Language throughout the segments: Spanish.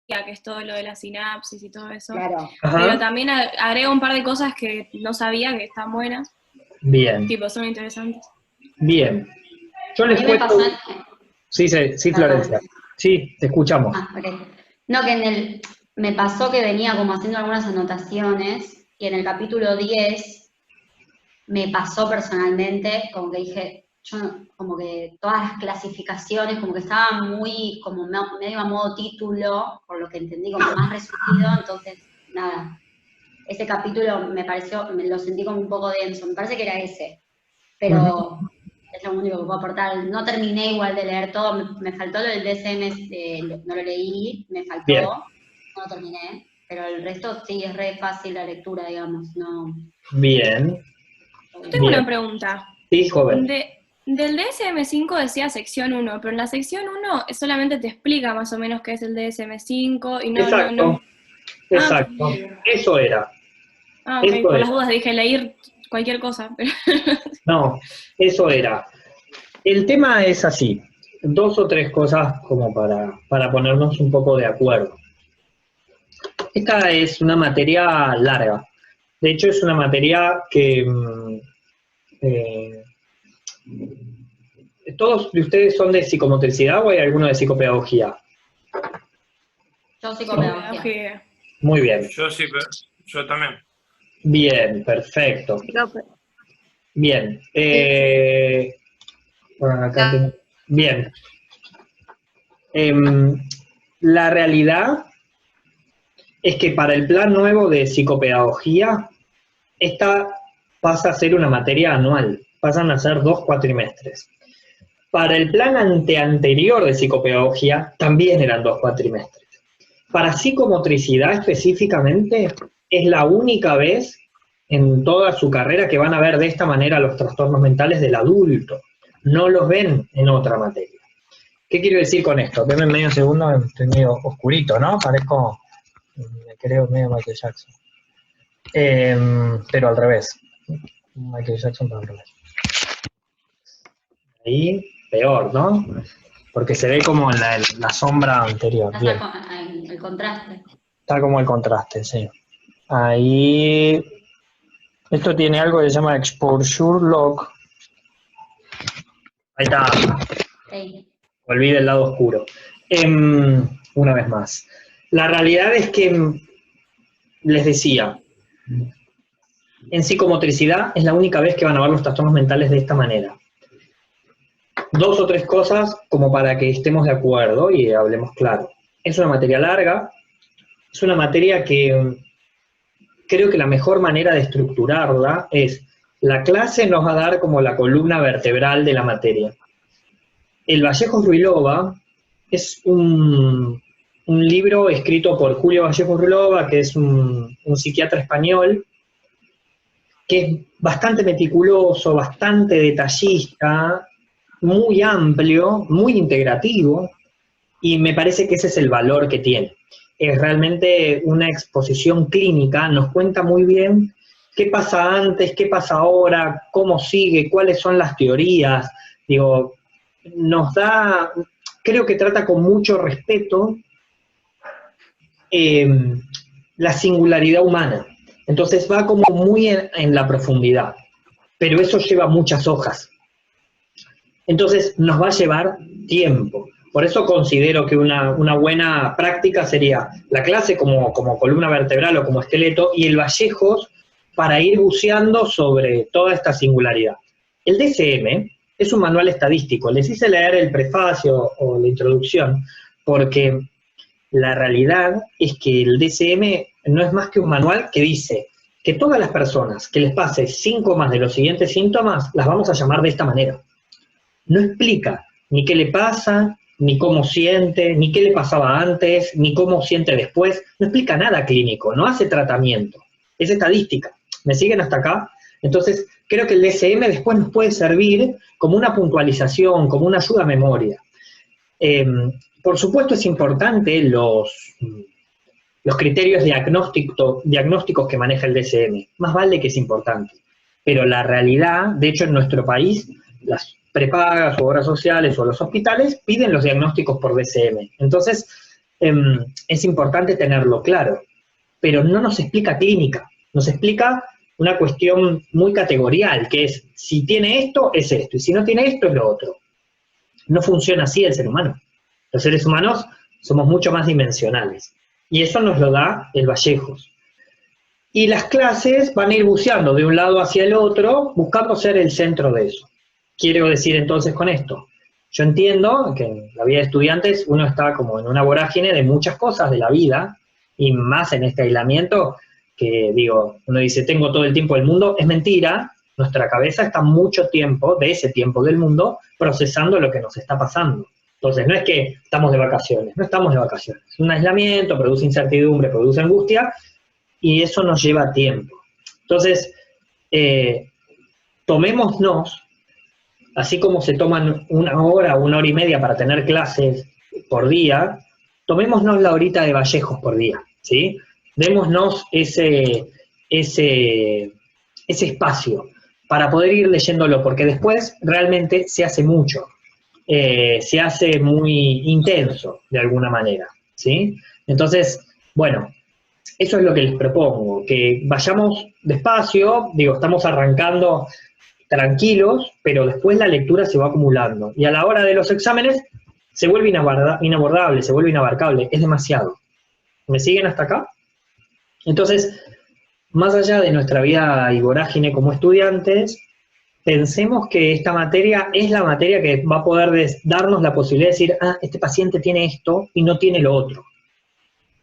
que es todo lo de la sinapsis y todo eso. Claro. Pero Ajá. también agrego un par de cosas que no sabía que están buenas, Bien, tipo, son interesantes. bien. Yo A les mí me cuento... pasó Sí, sí, sí, perdón. Florencia. Sí, te escuchamos. Ah, ok. No, me pasó que venía como haciendo algunas anotaciones y en el capítulo 10 me pasó personalmente, como que dije, yo como que todas las clasificaciones, como que estaban muy, como medio a modo título, por lo que entendí, como más resumido, entonces, nada, ese capítulo me pareció, me lo sentí como un poco denso, me parece que era ese, Ujú. pero es lo único que puedo aportar. No terminé igual de leer todo, me faltó lo del DSM, no lo leí, me faltó, Bien, no lo terminé, pero el resto sí es re fácil la lectura, digamos, no, bien, todo Yo tengo bien. una bien. pregunta. Sí, joven. Del DSM-5 decía sección 1, pero en la sección 1 solamente te explica más o menos qué es el DSM-5 y no. Exacto, Ah, ok. exacto. Eso era, Ah, ok, eso por las era. dudas dije leer cualquier cosa, pero No, eso era. El tema es así, dos o tres cosas como para ponernos un poco de acuerdo. Esta es una materia larga. De hecho, es una materia que eh, todos de ustedes son de psicomotricidad o hay alguno de psicopedagogía. Yo psicopedagogía. psicopedagogía. Muy bien. Yo sí, pero yo también. Bien, perfecto. Bien. Bueno, acá tengo. Bien. Em, la realidad es que para el plan nuevo de psicopedagogía, esta pasa a ser una materia anual, pasan a ser 2 cuatrimestres. Para el plan anterior de psicopedagogía también eran 2 cuatrimestres. Para psicomotricidad específicamente es la única vez en toda su carrera que van a ver de esta manera los trastornos mentales del adulto. No los ven en otra materia. ¿Qué quiero decir con esto? Denme medio segundo, estoy medio oscurito, ¿no? Parezco, me creo medio Michael Jackson. Pero al revés. Michael Jackson, pero al revés. Ahí, peor, ¿no? Porque se ve como la sombra anterior. Bien. El contraste. Está como el contraste, sí. Ahí. Esto tiene algo que se llama Exposure Lock. Ahí está. Sí. Olvide el lado oscuro. Una vez más. La realidad es que, les decía, en psicomotricidad es la única vez que van a ver los trastornos mentales de esta manera. Dos o tres cosas como para que estemos de acuerdo y hablemos claro. Es una materia larga, es una materia que creo que la mejor manera de estructurarla es, la clase nos va a dar como la columna vertebral de la materia. El Vallejos Ruilova es un libro escrito por Julio Vallejos Ruilova, que es un psiquiatra español, que es bastante meticuloso, bastante detallista, muy amplio, muy integrativo, y me parece que ese es el valor que tiene. Es realmente una exposición clínica, nos cuenta muy bien qué pasa antes, qué pasa ahora, cómo sigue, cuáles son las teorías. Digo, nos da, creo que trata con mucho respeto la singularidad humana. Entonces va como muy en la profundidad, pero eso lleva muchas hojas. Entonces nos va a llevar tiempo. Por eso considero que una buena práctica sería la clase como columna vertebral o como esqueleto y el Vallejos para ir buceando sobre toda esta singularidad. El DSM es un manual estadístico. Les hice leer el prefacio o la introducción porque la realidad es que el DSM no es más que un manual que dice que todas las personas que les pase síntomas de los siguientes síntomas las vamos a llamar de esta manera. No explica ni qué le pasa, ni cómo siente, ni qué le pasaba antes, ni cómo siente después. No explica nada clínico, no hace tratamiento. Es estadística. ¿Me siguen hasta acá? Entonces, creo que el DSM después nos puede servir como una puntualización, como una ayuda a memoria. Por supuesto es importante los criterios diagnósticos que maneja el DSM. Más vale que es importante. Pero la realidad, de hecho en nuestro país, las prepagas o obras sociales o los hospitales piden los diagnósticos por DSM. Entonces, es importante tenerlo claro, pero no nos explica clínica, nos explica una cuestión muy categorial, que es, si tiene esto, es esto, y si no tiene esto, es lo otro. No funciona así el ser humano. Los seres humanos somos mucho más dimensionales, y eso nos lo da el Vallejos. Y las clases van a ir buceando de un lado hacia el otro, buscando ser el centro de eso. Quiero decir entonces con esto, yo entiendo que en la vida de estudiantes uno está como en una vorágine de muchas cosas de la vida, y más en este aislamiento, que digo, uno dice, tengo todo el tiempo del mundo, es mentira, nuestra cabeza está mucho tiempo, de ese tiempo del mundo, procesando lo que nos está pasando. Entonces, no es que estamos de vacaciones, no estamos de vacaciones. Un aislamiento produce incertidumbre, produce angustia, y eso nos lleva tiempo. Entonces, tomémonos, así como se toman 1 hora, 1 hora y media para tener clases por día, tomémonos la horita de Vallejos por día, ¿sí? Démonos ese espacio para poder ir leyéndolo, porque después realmente se hace mucho, se hace muy intenso de alguna manera, ¿sí? Entonces, bueno, eso es lo que les propongo, que vayamos despacio, digo, estamos arrancando tranquilos, pero después la lectura se va acumulando, y a la hora de los exámenes se vuelve inabordable, se vuelve inabarcable, es demasiado. ¿Me siguen hasta acá? Entonces, más allá de nuestra vida y vorágine como estudiantes, pensemos que esta materia es la materia que va a poder darnos la posibilidad de decir, ah, este paciente tiene esto y no tiene lo otro.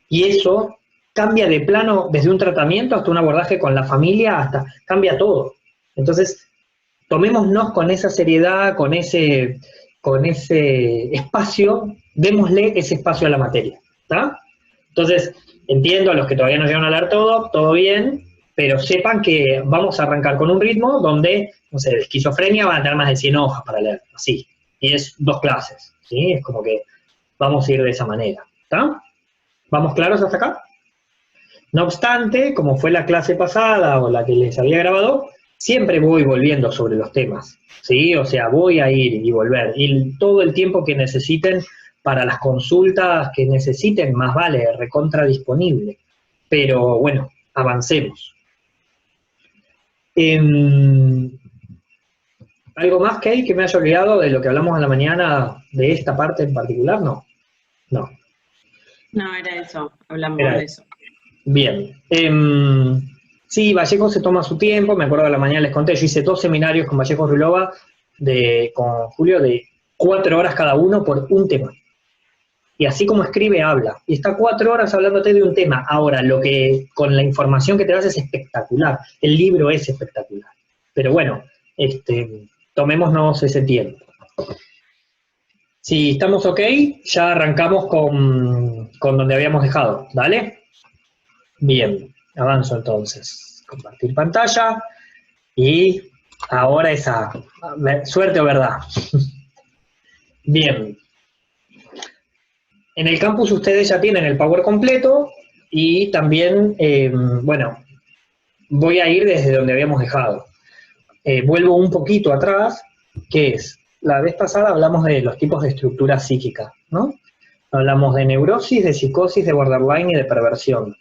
Y eso cambia de plano desde un tratamiento hasta un abordaje con la familia, hasta cambia todo. Entonces, tomémonos con esa seriedad, con ese espacio, démosle ese espacio a la materia, ¿está? Entonces, entiendo a los que todavía no llegan a leer todo bien, pero sepan que vamos a arrancar con un ritmo donde, no sé, de esquizofrenia van a tener más de 100 hojas para leer, así, y es 2 clases, ¿sí? Es como que vamos a ir de esa manera, ¿está? ¿Vamos claros hasta acá? No obstante, como fue la clase pasada o la que les había grabado, siempre voy volviendo sobre los temas, ¿sí? O sea, voy a ir y volver, y todo el tiempo que necesiten para las consultas que necesiten, más vale, recontra disponible. Pero bueno, avancemos. ¿Algo más, Kay, que me haya olvidado de lo que hablamos en la mañana, de esta parte en particular? No. No. No, era eso, hablamos Era de eso. Bien. Sí, Vallejos se toma su tiempo, me acuerdo de la mañana les conté, yo hice 2 seminarios con Vallejos Rulova, con Julio, de 4 horas cada uno por un tema. Y así como escribe, habla. Y está 4 horas hablándote de un tema. Ahora, lo que con la información que te das es espectacular. El libro es espectacular. Pero bueno, tomémonos ese tiempo. Si estamos ok, ya arrancamos con donde habíamos dejado. ¿Dale? Bien, avanzo entonces. Compartir pantalla. Y ahora esa suerte o verdad. Bien. En el campus ustedes ya tienen el Power completo y también, bueno, voy a ir desde donde habíamos dejado. Vuelvo un poquito atrás, que es, la vez pasada hablamos de los tipos de estructura psíquica, ¿no? Hablamos de neurosis, de psicosis, de borderline y de perversión.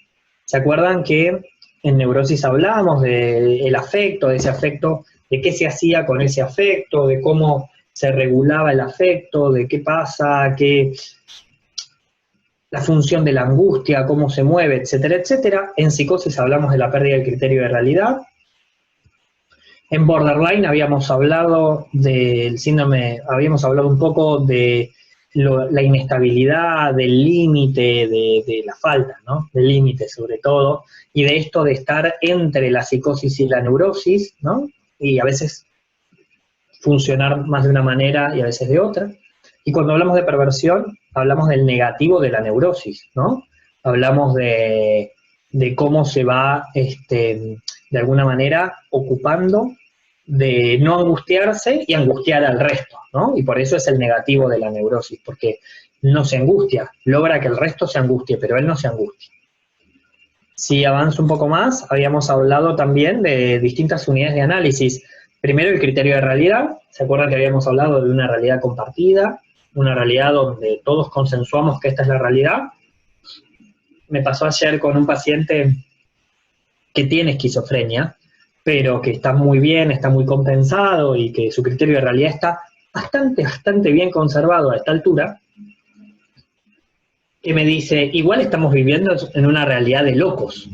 ¿Se acuerdan que en neurosis hablábamos del afecto, de ese afecto, de qué se hacía con ese afecto, de cómo se regulaba el afecto, de qué pasa, la función de la angustia, cómo se mueve, etcétera, etcétera? En psicosis hablamos de la pérdida del criterio de realidad. En borderline habíamos hablado del síndrome, habíamos hablado un poco de la inestabilidad, del límite, de la falta, ¿no? Del límite sobre todo, y de esto de estar entre la psicosis y la neurosis, ¿no? Y a veces funcionar más de una manera y a veces de otra. Y cuando hablamos de perversión, hablamos del negativo de la neurosis, ¿no? Hablamos de cómo se va, de alguna manera, ocupando de no angustiarse y angustiar al resto, ¿no? Y por eso es el negativo de la neurosis, porque no se angustia, logra que el resto se angustie, pero él no se angustia. Si avanzo un poco más, habíamos hablado también de distintas unidades de análisis. Primero, el criterio de realidad. ¿Se acuerdan que habíamos hablado de una realidad compartida? Una realidad donde todos consensuamos que esta es la realidad, me pasó ayer con un paciente que tiene esquizofrenia, pero que está muy bien, está muy compensado y que su criterio de realidad está bastante bien conservado a esta altura, que me dice, igual estamos viviendo en una realidad de locos.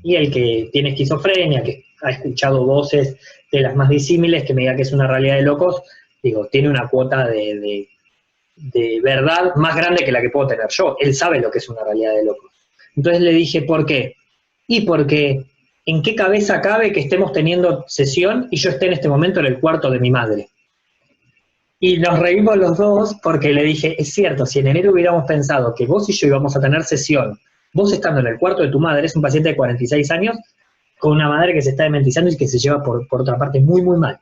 Y el que tiene esquizofrenia, que ha escuchado voces de las más disímiles, que me diga que es una realidad de locos, digo, tiene una cuota de verdad más grande que la que puedo tener yo. Él sabe lo que es una realidad de locos. Entonces le dije, ¿por qué? Y porque, ¿en qué cabeza cabe que estemos teniendo sesión y yo esté en este momento en el cuarto de mi madre? Y nos reímos los dos porque le dije, es cierto, si en enero hubiéramos pensado que vos y yo íbamos a tener sesión, vos estando en el cuarto de tu madre, es un paciente de 46 años, con una madre que se está dementizando y que se lleva por otra parte muy mal.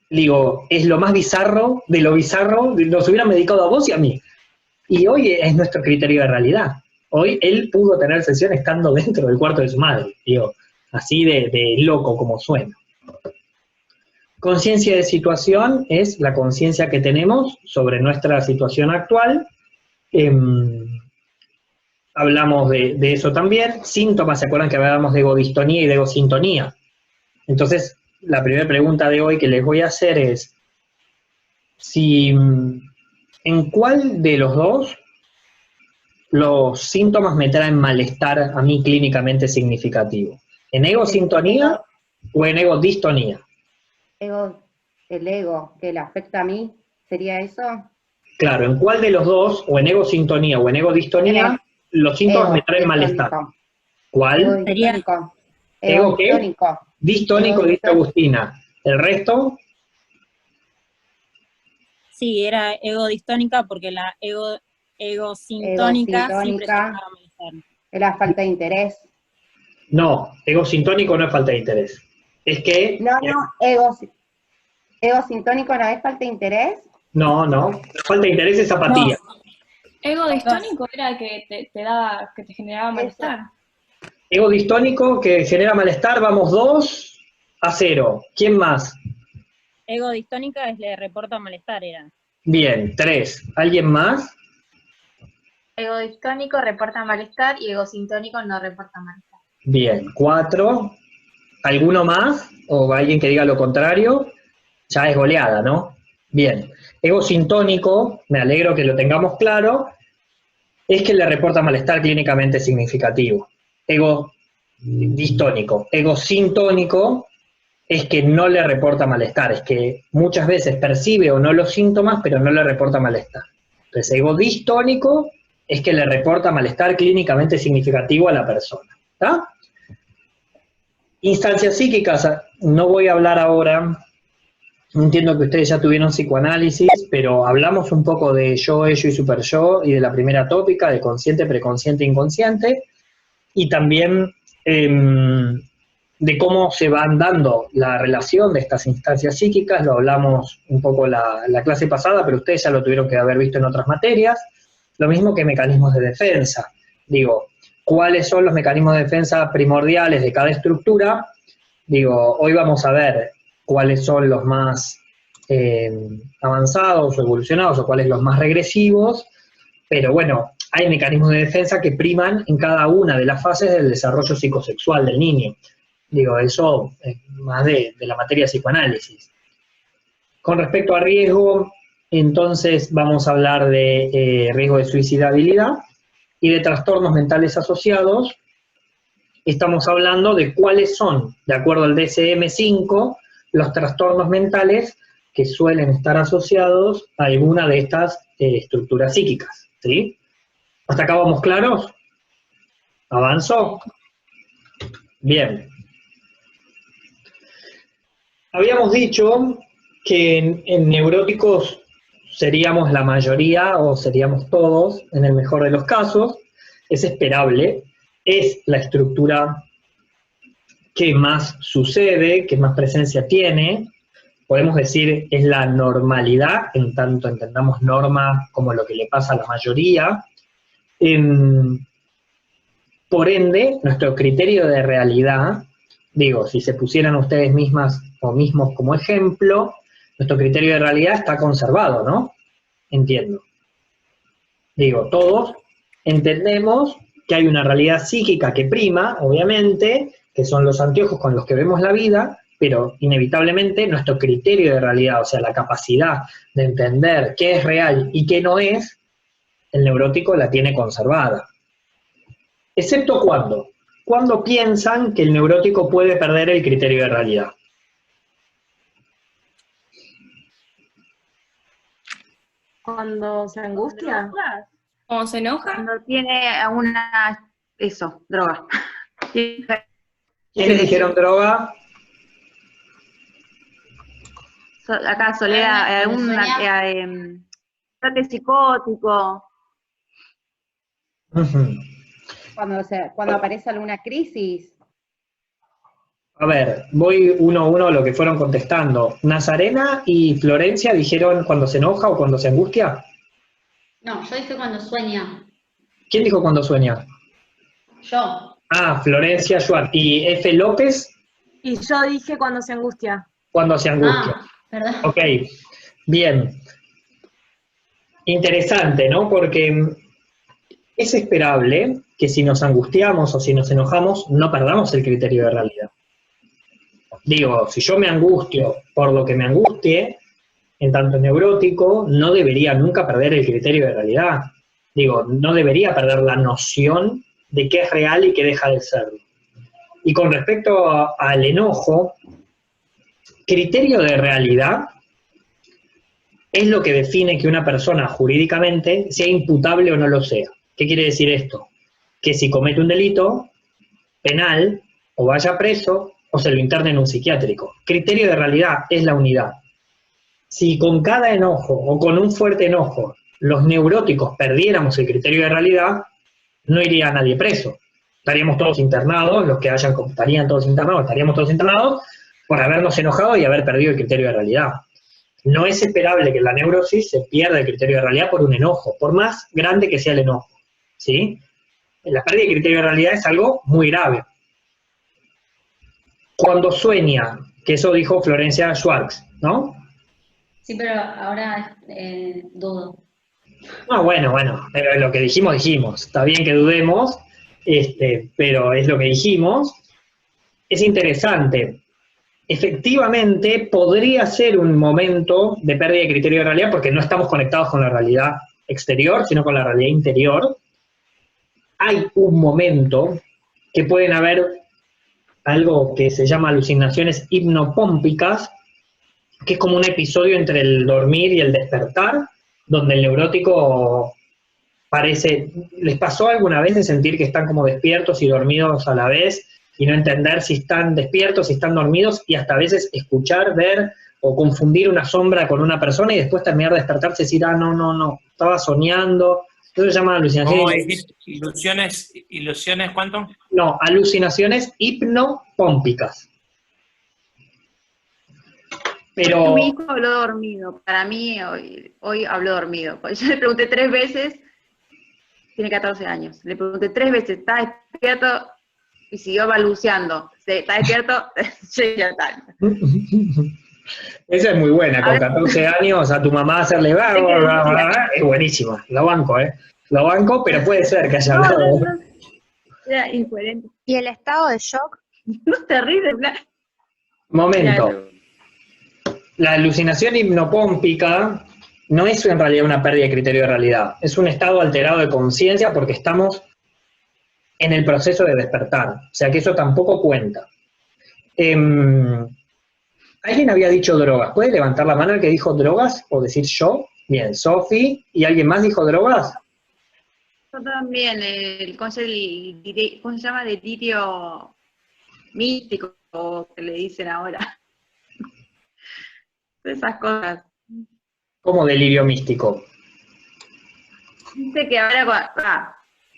Digo, es lo más bizarro de lo bizarro, nos hubieran medicado a vos y a mí. Y hoy es nuestro criterio de realidad. Hoy él pudo tener sesión estando dentro del cuarto de su madre, digo, así de loco como suena. Conciencia de situación es la conciencia que tenemos sobre nuestra situación actual. Hablamos de eso también. Síntomas, ¿se acuerdan que hablábamos de egodistonía y de egosintonía? Entonces, la primera pregunta de hoy que les voy a hacer es, si, ¿en cuál de los dos los síntomas me traen malestar a mí clínicamente significativo? ¿En egosintonía o en egodistonía? El ego que le afecta a mí, ¿sería eso? Claro, ¿en cuál de los dos, o en egosintonía o en egodistonía, los síntomas me traen malestar? ¿Cuál? Egodistónico. ¿Ego qué? Egodistónico. Distónico, dice Agustina. ¿El resto? Sí, era egodistónica porque la egosintónica sí presentaba malestar. Era falta de interés. No, egosintónico no es falta de interés. Es que... No, egosintónico no es falta de interés. No, la falta de interés es apatía. No. Egodistónico era que que te generaba malestar. Egodistónico que genera malestar, vamos 2-0. ¿Quién más? Egodistónica es le reporta malestar, era. Bien, 3. ¿Alguien más? Egodistónico reporta malestar y egosintónico no reporta malestar. Bien, 4. ¿Alguno más? ¿O alguien que diga lo contrario? Ya es goleada, ¿no? Bien. Egosintónico, me alegro que lo tengamos claro, es que le reporta malestar clínicamente significativo. Egodistónico. Egosintónico es que no le reporta malestar, es que muchas veces percibe o no los síntomas, pero no le reporta malestar. Entonces, egodistónico es que le reporta malestar clínicamente significativo a la persona. ¿Está? Instancias psíquicas, no voy a hablar ahora, entiendo que ustedes ya tuvieron psicoanálisis, pero hablamos un poco de yo, ello y superyo, y de la primera tópica, de consciente, preconsciente, inconsciente, y también de cómo se van dando la relación de estas instancias psíquicas, lo hablamos un poco la clase pasada, pero ustedes ya lo tuvieron que haber visto en otras materias, lo mismo que mecanismos de defensa. Digo, ¿cuáles son los mecanismos de defensa primordiales de cada estructura? Digo, hoy vamos a ver cuáles son los más avanzados o evolucionados, o cuáles los más regresivos, pero bueno, hay mecanismos de defensa que priman en cada una de las fases del desarrollo psicosexual del niño. Digo, eso es más de la materia de psicoanálisis. Con respecto a riesgo, entonces vamos a hablar de riesgo de suicidabilidad y de trastornos mentales asociados. Estamos hablando de cuáles son, de acuerdo al DSM-5, los trastornos mentales que suelen estar asociados a alguna de estas estructuras psíquicas, ¿sí? ¿Hasta acá vamos claros? ¿Avanzó? Bien. Habíamos dicho que en neuróticos seríamos la mayoría, o seríamos todos, en el mejor de los casos. Es esperable, es la estructura que más sucede, que más presencia tiene. Podemos decir es la normalidad, en tanto entendamos norma como lo que le pasa a la mayoría. Por ende, nuestro criterio de realidad, digo, si se pusieran ustedes mismas o mismos como ejemplo, nuestro criterio de realidad está conservado, ¿no? Entiendo. Digo, todos entendemos que hay una realidad psíquica que prima, obviamente, que son los anteojos con los que vemos la vida, pero inevitablemente nuestro criterio de realidad, o sea, la capacidad de entender qué es real y qué no es, el neurótico la tiene conservada. Excepto cuando piensan que el neurótico puede perder el criterio de realidad. Cuando se angustia. ¿Cómo se enoja? Cuando tiene droga. ¿Quiénes dijeron droga? Acá Soledad, ataque psicótico. Ujú. Cuando aparece alguna crisis. A ver, voy uno a uno a lo que fueron contestando. ¿Nazarena y Florencia dijeron cuando se enoja o cuando se angustia? No, yo dije cuando sueña. ¿Quién dijo cuando sueña? Yo. Ah, Florencia Schwartz. ¿Y F. López? Y yo dije cuando se angustia. Cuando se angustia. Perdón. Ok, bien. Interesante, ¿no? Porque es esperable que si nos angustiamos o si nos enojamos, no perdamos el criterio de realidad. Digo, si yo me angustio por lo que me angustie, en tanto neurótico, no debería nunca perder el criterio de realidad. Digo, no debería perder la noción de qué es real y qué deja de serlo. Y con respecto al enojo, criterio de realidad es lo que define que una persona jurídicamente sea imputable o no lo sea. ¿Qué quiere decir esto? Que si comete un delito penal, o vaya preso, o se lo interne en un psiquiátrico. Criterio de realidad es la unidad. Si con cada enojo, o con un fuerte enojo, los neuróticos perdiéramos el criterio de realidad, no iría nadie preso. Estaríamos todos internados, los que estaríamos todos internados por habernos enojado y haber perdido el criterio de realidad. No es esperable que en la neurosis se pierda el criterio de realidad por un enojo, por más grande que sea el enojo, ¿sí? La pérdida de criterio de realidad es algo muy grave. Cuando sueña, que eso dijo Florencia Schwartz, ¿no? Sí, pero ahora dudo. Ah, bueno, pero lo que dijimos. Está bien que dudemos, pero es lo que dijimos. Es interesante. Efectivamente, podría ser un momento de pérdida de criterio de realidad porque no estamos conectados con la realidad exterior, sino con la realidad interior. Hay un momento que pueden haber algo que se llama alucinaciones hipnopómpicas, que es como un episodio entre el dormir y el despertar, donde el neurótico parece... ¿Les pasó alguna vez de sentir que están como despiertos y dormidos a la vez y no entender si están despiertos, si están dormidos, y hasta a veces escuchar, ver o confundir una sombra con una persona y después terminar de despertarse y decir, no, estaba soñando? Eso se llama alucinaciones. ¿Cómo dijiste? ¿Ilusiones cuánto? No, alucinaciones hipnopómpicas. Pero... Mi hijo habló dormido. Para mí, hoy habló dormido. Yo le pregunté 3 veces, tiene 14 años, le pregunté 3 veces, ¿está despierto? Y siguió balbuceando. ¿Está despierto? Sí, ya está. Esa es muy buena, con 14 años a tu mamá hacerle es buenísima, lo banco, Lo banco, pero puede ser que haya hablado. No. Era incoherente. ¿Y el estado de shock? No, terrible. Momento. La alucinación hipnopómpica no es en realidad una pérdida de criterio de realidad, es un estado alterado de conciencia porque estamos en el proceso de despertar, o sea que eso tampoco cuenta. ¿Alguien había dicho drogas? ¿Puede levantar la mano el que dijo drogas o decir yo? Bien, Sofi, ¿y alguien más dijo drogas? Yo también, ¿cómo se llama? Delirio místico, que le dicen ahora. Esas cosas. ¿Cómo delirio místico? Dice que ahora,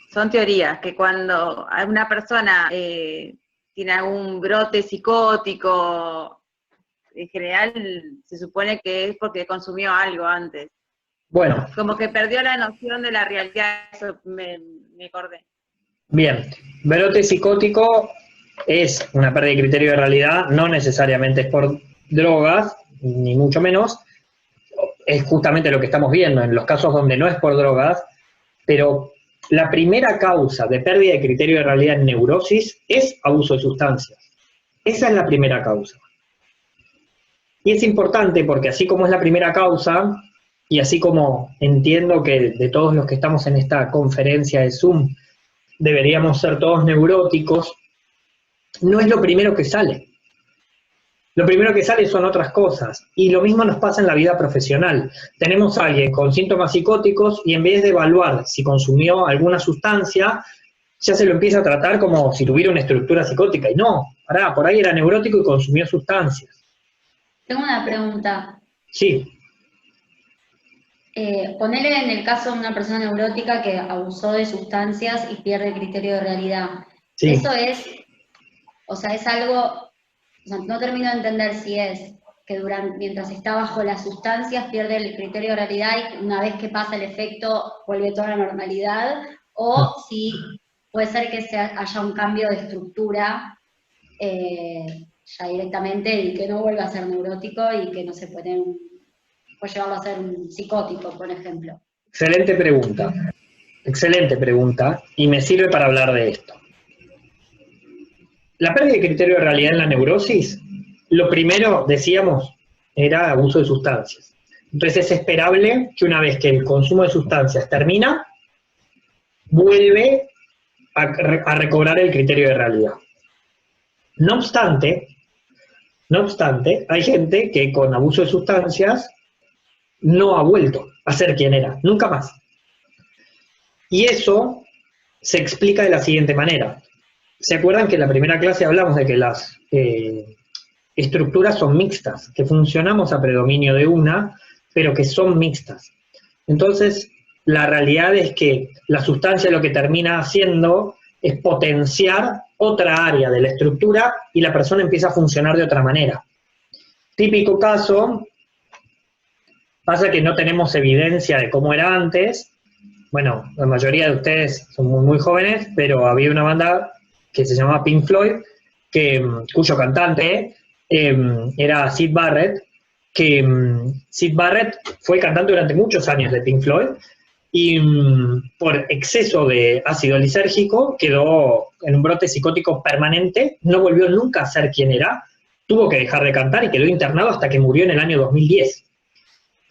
son teorías, que cuando una persona tiene algún brote psicótico, en general se supone que es porque consumió algo antes. Bueno. Como que perdió la noción de la realidad, eso me acordé. Bien, brote psicótico es una pérdida de criterio de realidad, no necesariamente es por drogas, ni mucho menos, es justamente lo que estamos viendo en los casos donde no es por drogas, pero la primera causa de pérdida de criterio de realidad en neurosis es abuso de sustancias. Esa es la primera causa. Y es importante porque así como es la primera causa, y así como entiendo que de todos los que estamos en esta conferencia de Zoom, deberíamos ser todos neuróticos, no es lo primero que sale. Lo primero que sale son otras cosas. Y lo mismo nos pasa en la vida profesional. Tenemos a alguien con síntomas psicóticos y en vez de evaluar si consumió alguna sustancia, ya se lo empieza a tratar como si tuviera una estructura psicótica. Y no, pará, por ahí era neurótico y consumió sustancias. Tengo una pregunta. Sí. Ponele en el caso de una persona neurótica que abusó de sustancias y pierde el criterio de realidad. Sí. Eso es, o sea, es algo, o sea, no termino de entender si es que mientras está bajo las sustancias pierde el criterio de realidad y una vez que pasa el efecto vuelve toda la normalidad, o si puede ser que haya un cambio de estructura ya directamente y que no vuelva a ser neurótico y que no se puede llevarlo a ser un psicótico, por ejemplo. Excelente pregunta, y me sirve para hablar de esto. La pérdida de criterio de realidad en la neurosis, lo primero, decíamos, era abuso de sustancias. Entonces es esperable que una vez que el consumo de sustancias termina, vuelve a recobrar el criterio de realidad. No obstante, hay gente que con abuso de sustancias no ha vuelto a ser quien era, nunca más. Y eso se explica de la siguiente manera. ¿Se acuerdan que en la primera clase hablamos de que las estructuras son mixtas, que funcionamos a predominio de una, pero que son mixtas? Entonces, la realidad es que la sustancia lo que termina haciendo es potenciar otra área de la estructura y la persona empieza a funcionar de otra manera. Típico caso, pasa que no tenemos evidencia de cómo era antes. Bueno, la mayoría de ustedes son muy jóvenes, pero había una banda que se llamaba Pink Floyd, cuyo cantante era Syd Barrett, Syd Barrett fue cantante durante muchos años de Pink Floyd, y por exceso de ácido lisérgico quedó en un brote psicótico permanente, no volvió nunca a ser quien era, tuvo que dejar de cantar y quedó internado hasta que murió en el año 2010.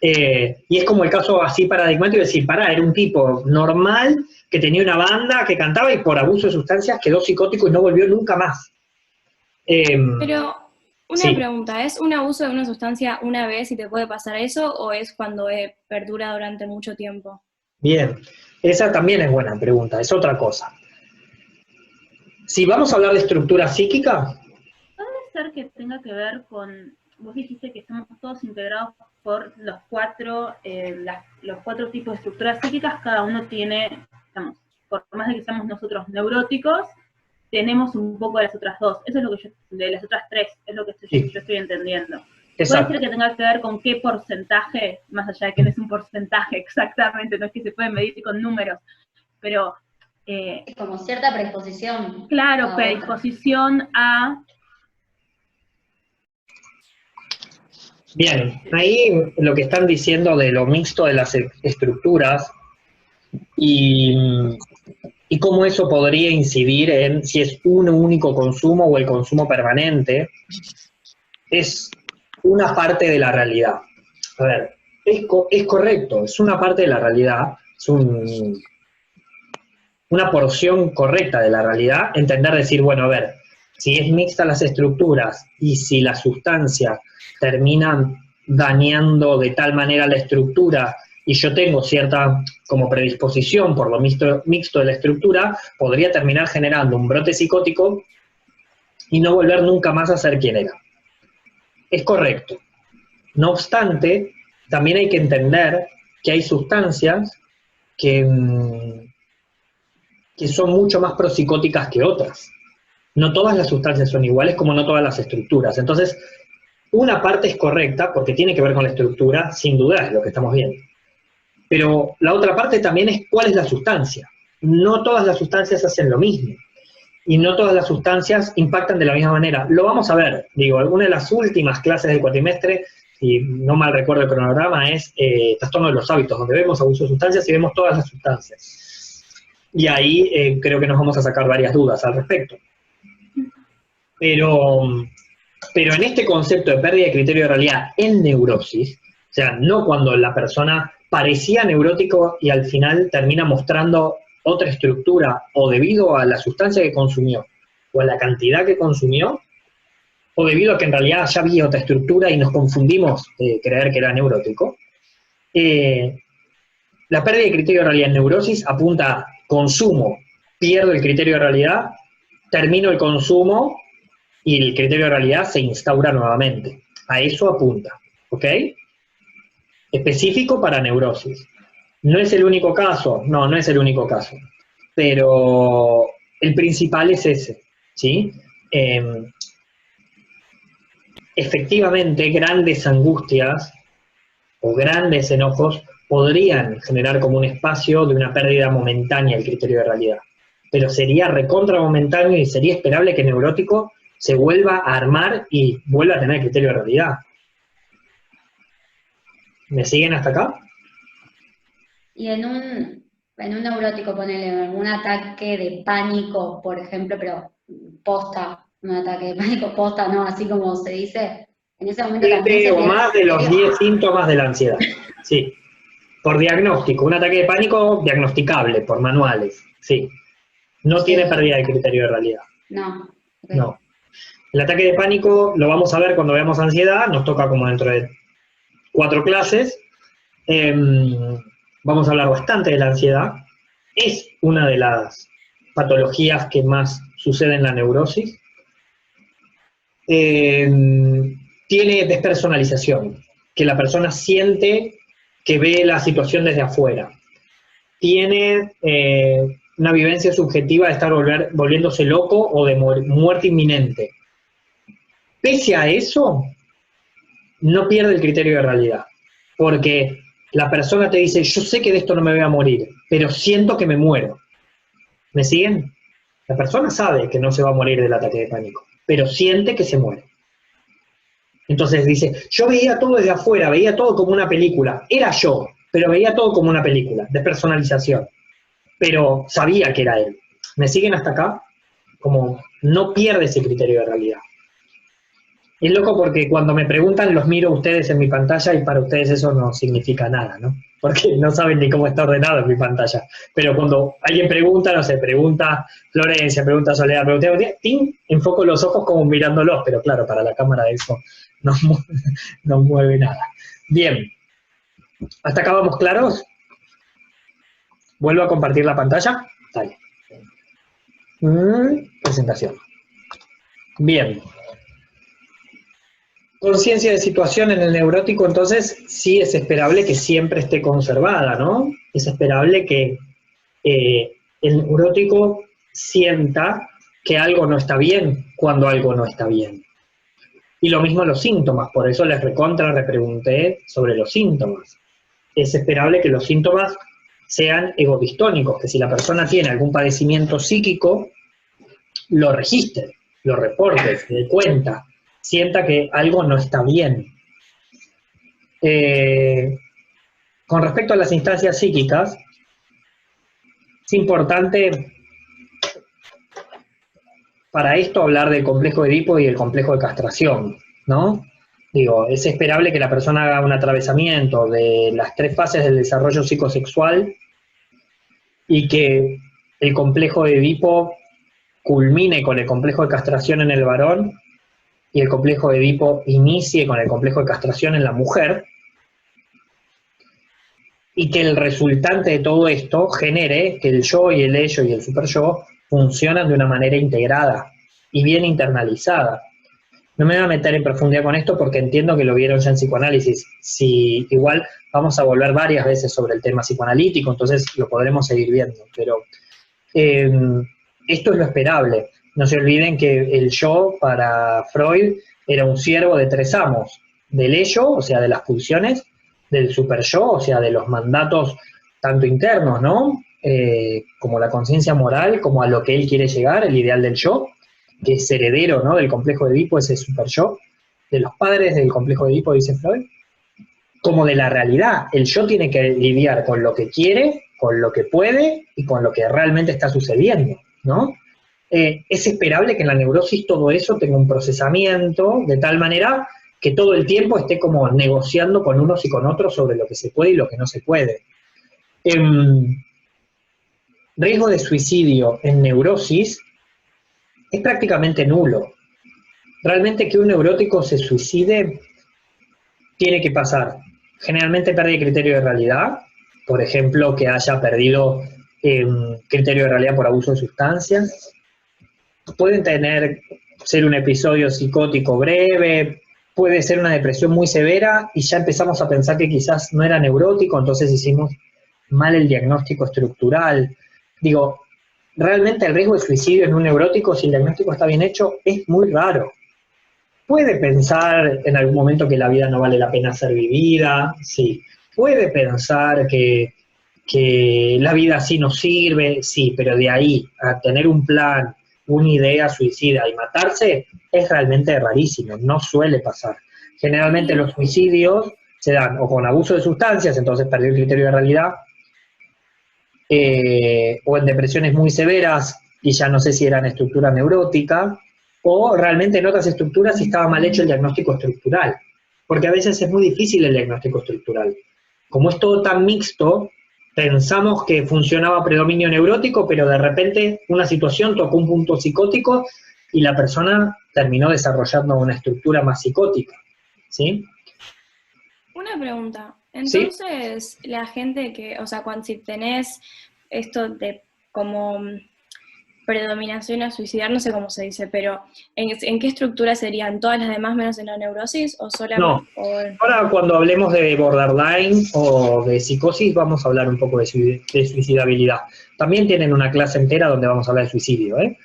Y es como el caso así paradigmático de decir, pará, era un tipo normal, que tenía una banda, que cantaba y por abuso de sustancias quedó psicótico y no volvió nunca más. Pero una sí. pregunta, ¿es un abuso de una sustancia una vez y te puede pasar eso o es cuando perdura durante mucho tiempo? Bien, esa también es buena pregunta, es otra cosa. Si vamos a hablar de estructura psíquica... Puede ser que tenga que ver con, vos dijiste que estamos todos integrados por los cuatro tipos de estructuras psíquicas, cada uno tiene, digamos, por más de que seamos nosotros neuróticos, tenemos un poco de las otras dos. Eso es lo que de las otras tres, es lo que yo estoy entendiendo. Exacto. Puede ser que tenga que ver con qué porcentaje, más allá de que no es un porcentaje exactamente, no es que se puede medir con números, pero... como cierta predisposición. Claro, predisposición a... Bien, ahí lo que están diciendo de lo mixto de las estructuras y cómo eso podría incidir en si es un único consumo o el consumo permanente, es una parte de la realidad. A ver, es correcto, es una parte de la realidad, es una porción correcta de la realidad, entender, decir, bueno, a ver, si es mixta las estructuras y si la sustancia termina dañando de tal manera la estructura y yo tengo cierta como predisposición por lo mixto de la estructura, podría terminar generando un brote psicótico y no volver nunca más a ser quien era. Es correcto. No obstante, también hay que entender que hay sustancias que son mucho más prosicóticas que otras. No todas las sustancias son iguales, como no todas las estructuras. Entonces, una parte es correcta, porque tiene que ver con la estructura, sin duda, es lo que estamos viendo. Pero la otra parte también es cuál es la sustancia. No todas las sustancias hacen lo mismo. Y no todas las sustancias impactan de la misma manera. Lo vamos a ver. Digo, alguna de las últimas clases del cuatrimestre, si no mal recuerdo el cronograma, es trastorno de los hábitos, donde vemos abuso de sustancias y vemos todas las sustancias. Y ahí creo que nos vamos a sacar varias dudas al respecto. Pero en este concepto de pérdida de criterio de realidad en neurosis, o sea, no cuando la persona parecía neurótico y al final termina mostrando otra estructura, o debido a la sustancia que consumió, o a la cantidad que consumió, o debido a que en realidad ya había otra estructura y nos confundimos de creer que era neurótico. La pérdida de criterio de realidad en neurosis apunta a consumo, pierdo el criterio de realidad, termino el consumo y el criterio de realidad se instaura nuevamente. A eso apunta, ¿ok? Específico para neurosis. No es el único caso, no es el único caso, pero el principal es ese, ¿sí? Efectivamente, grandes angustias o grandes enojos podrían generar como un espacio de una pérdida momentánea del criterio de realidad, pero sería recontra momentáneo y sería esperable que el neurótico se vuelva a armar y vuelva a tener criterio de realidad. ¿Me siguen hasta acá? Y en un neurótico, ponele algún ataque de pánico, por ejemplo, pero posta, un ataque de pánico posta, ¿no? Así como se dice, en ese momento también se o pierde más de los 10 síntomas de la ansiedad. Sí. Por diagnóstico, un ataque de pánico diagnosticable por manuales, sí. No tiene pérdida de criterio de realidad. No. Okay. No. El ataque de pánico lo vamos a ver cuando veamos ansiedad, nos toca como dentro de 4 clases. Vamos a hablar bastante de la ansiedad. Es una de las patologías que más sucede en la neurosis. Tiene despersonalización, que la persona siente que ve la situación desde afuera. Tiene una vivencia subjetiva de estar volviéndose loco o de muerte inminente. Pese a eso, no pierde el criterio de realidad, porque la persona te dice, yo sé que de esto no me voy a morir, pero siento que me muero. ¿Me siguen? La persona sabe que no se va a morir del ataque de pánico, pero siente que se muere. Entonces dice, yo veía todo desde afuera, veía todo como una película, era yo, pero veía todo como una película, despersonalización, pero sabía que era él. ¿Me siguen hasta acá? Como no pierde ese criterio de realidad. Es loco porque cuando me preguntan los miro a ustedes en mi pantalla y para ustedes eso no significa nada, ¿no? Porque no saben ni cómo está ordenado en mi pantalla. Pero cuando alguien pregunta, no sé, pregunta Florencia, pregunta Soledad, pregunta, ¡ting! Enfoco los ojos como mirándolos, pero claro, para la cámara eso no mueve nada. Bien. ¿Hasta acá vamos claros? ¿Vuelvo a compartir la pantalla? Dale. Presentación. Bien. Conciencia de situación en el neurótico, entonces, sí es esperable que siempre esté conservada, ¿no? Es esperable que el neurótico sienta que algo no está bien cuando algo no está bien. Y lo mismo los síntomas, por eso les repregunté sobre los síntomas. Es esperable que los síntomas sean egodistónicos, que si la persona tiene algún padecimiento psíquico, lo registre, lo reporte, se dé cuenta, sienta que algo no está bien. Con respecto a las instancias psíquicas, es importante para esto hablar del complejo de Edipo y el complejo de castración, ¿no? Digo, es esperable que la persona haga un atravesamiento de las 3 fases del desarrollo psicosexual y que el complejo de Edipo culmine con el complejo de castración en el varón y el complejo de Edipo inicie con el complejo de castración en la mujer, y que el resultante de todo esto genere que el yo y el ello y el superyo funcionan de una manera integrada y bien internalizada. No me voy a meter en profundidad con esto porque entiendo que lo vieron ya en psicoanálisis. Si igual vamos a volver varias veces sobre el tema psicoanalítico, entonces lo podremos seguir viendo, pero esto es lo esperable. No se olviden que el yo para Freud era un siervo de 3 amos, del ello, o sea, de las pulsiones, del superyo, o sea, de los mandatos tanto internos, ¿no? Como la conciencia moral, como a lo que él quiere llegar, el ideal del yo, que es heredero, ¿no?, del complejo de Edipo, ese superyo, de los padres del complejo de Edipo, dice Freud, como de la realidad. El yo tiene que lidiar con lo que quiere, con lo que puede y con lo que realmente está sucediendo, ¿no? Es esperable que en la neurosis todo eso tenga un procesamiento de tal manera que todo el tiempo esté como negociando con unos y con otros sobre lo que se puede y lo que no se puede. Riesgo de suicidio en neurosis es prácticamente nulo. Realmente que un neurótico se suicide tiene que pasar generalmente pérdida de criterio de realidad, por ejemplo, que haya perdido criterio de realidad por abuso de sustancias. Pueden ser un episodio psicótico breve, puede ser una depresión muy severa y ya empezamos a pensar que quizás no era neurótico, entonces hicimos mal el diagnóstico estructural. Digo, realmente el riesgo de suicidio en un neurótico, si el diagnóstico está bien hecho, es muy raro. Puede pensar en algún momento que la vida no vale la pena ser vivida, sí. Puede pensar que la vida así no sirve, sí, pero de ahí a tener un plan, una idea suicida y matarse, es realmente rarísimo, no suele pasar. Generalmente los suicidios se dan o con abuso de sustancias, entonces perdió el criterio de realidad, o en depresiones muy severas, y ya no sé si eran estructura neurótica, o realmente en otras estructuras si estaba mal hecho el diagnóstico estructural, porque a veces es muy difícil el diagnóstico estructural. Como es todo tan mixto, pensamos que funcionaba predominio neurótico, pero de repente una situación tocó un punto psicótico y la persona terminó desarrollando una estructura más psicótica, ¿sí? Una pregunta. Entonces, ¿sí? La gente que, o sea, cuando si tenés esto de como predominación a suicidar, no sé cómo se dice, pero ¿en qué estructura serían? ¿Todas las demás menos en la neurosis o solamente? No. Ahora cuando hablemos de borderline o de psicosis vamos a hablar un poco de suicidabilidad. También tienen una clase entera donde vamos a hablar de suicidio, ¿eh?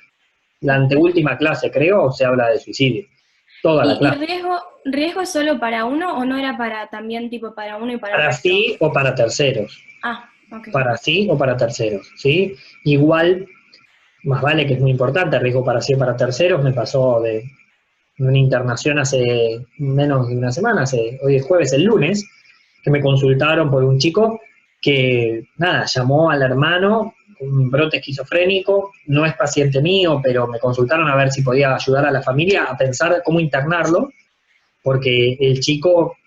La anteúltima clase, creo, se habla de suicidio. Toda la clase. ¿Y riesgo es solo para uno o no era para también tipo para uno y para sí o para terceros? Ah, ok. Para sí o para terceros, ¿sí? Igual, más vale que es muy importante, riesgo para sí o para terceros. Me pasó de una internación hace menos de una semana, hoy es jueves, el lunes, que me consultaron por un chico que, nada, llamó al hermano, un brote esquizofrénico, no es paciente mío, pero me consultaron a ver si podía ayudar a la familia a pensar cómo internarlo, porque el chico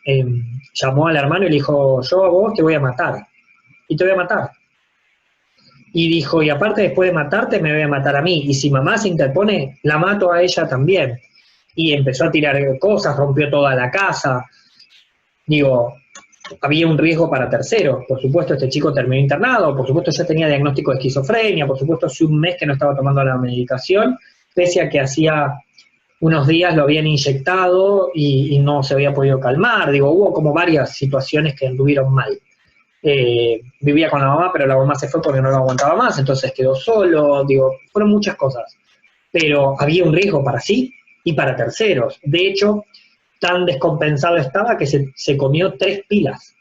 llamó al hermano y le dijo, yo a vos te voy a matar, y te voy a matar. Y dijo, y aparte después de matarte me voy a matar a mí, y si mamá se interpone, la mato a ella también. Y empezó a tirar cosas, rompió toda la casa. Digo, había un riesgo para terceros. Por supuesto, este chico terminó internado, por supuesto ya tenía diagnóstico de esquizofrenia, por supuesto hace un mes que no estaba tomando la medicación, pese a que hacía unos días lo habían inyectado y no se había podido calmar. Digo, hubo como varias situaciones que anduvieron mal. Vivía con la mamá, pero la mamá se fue porque no lo aguantaba más, entonces quedó solo. Digo, fueron muchas cosas. Pero había un riesgo para sí y para terceros. De hecho, tan descompensado estaba que se comió 3 pilas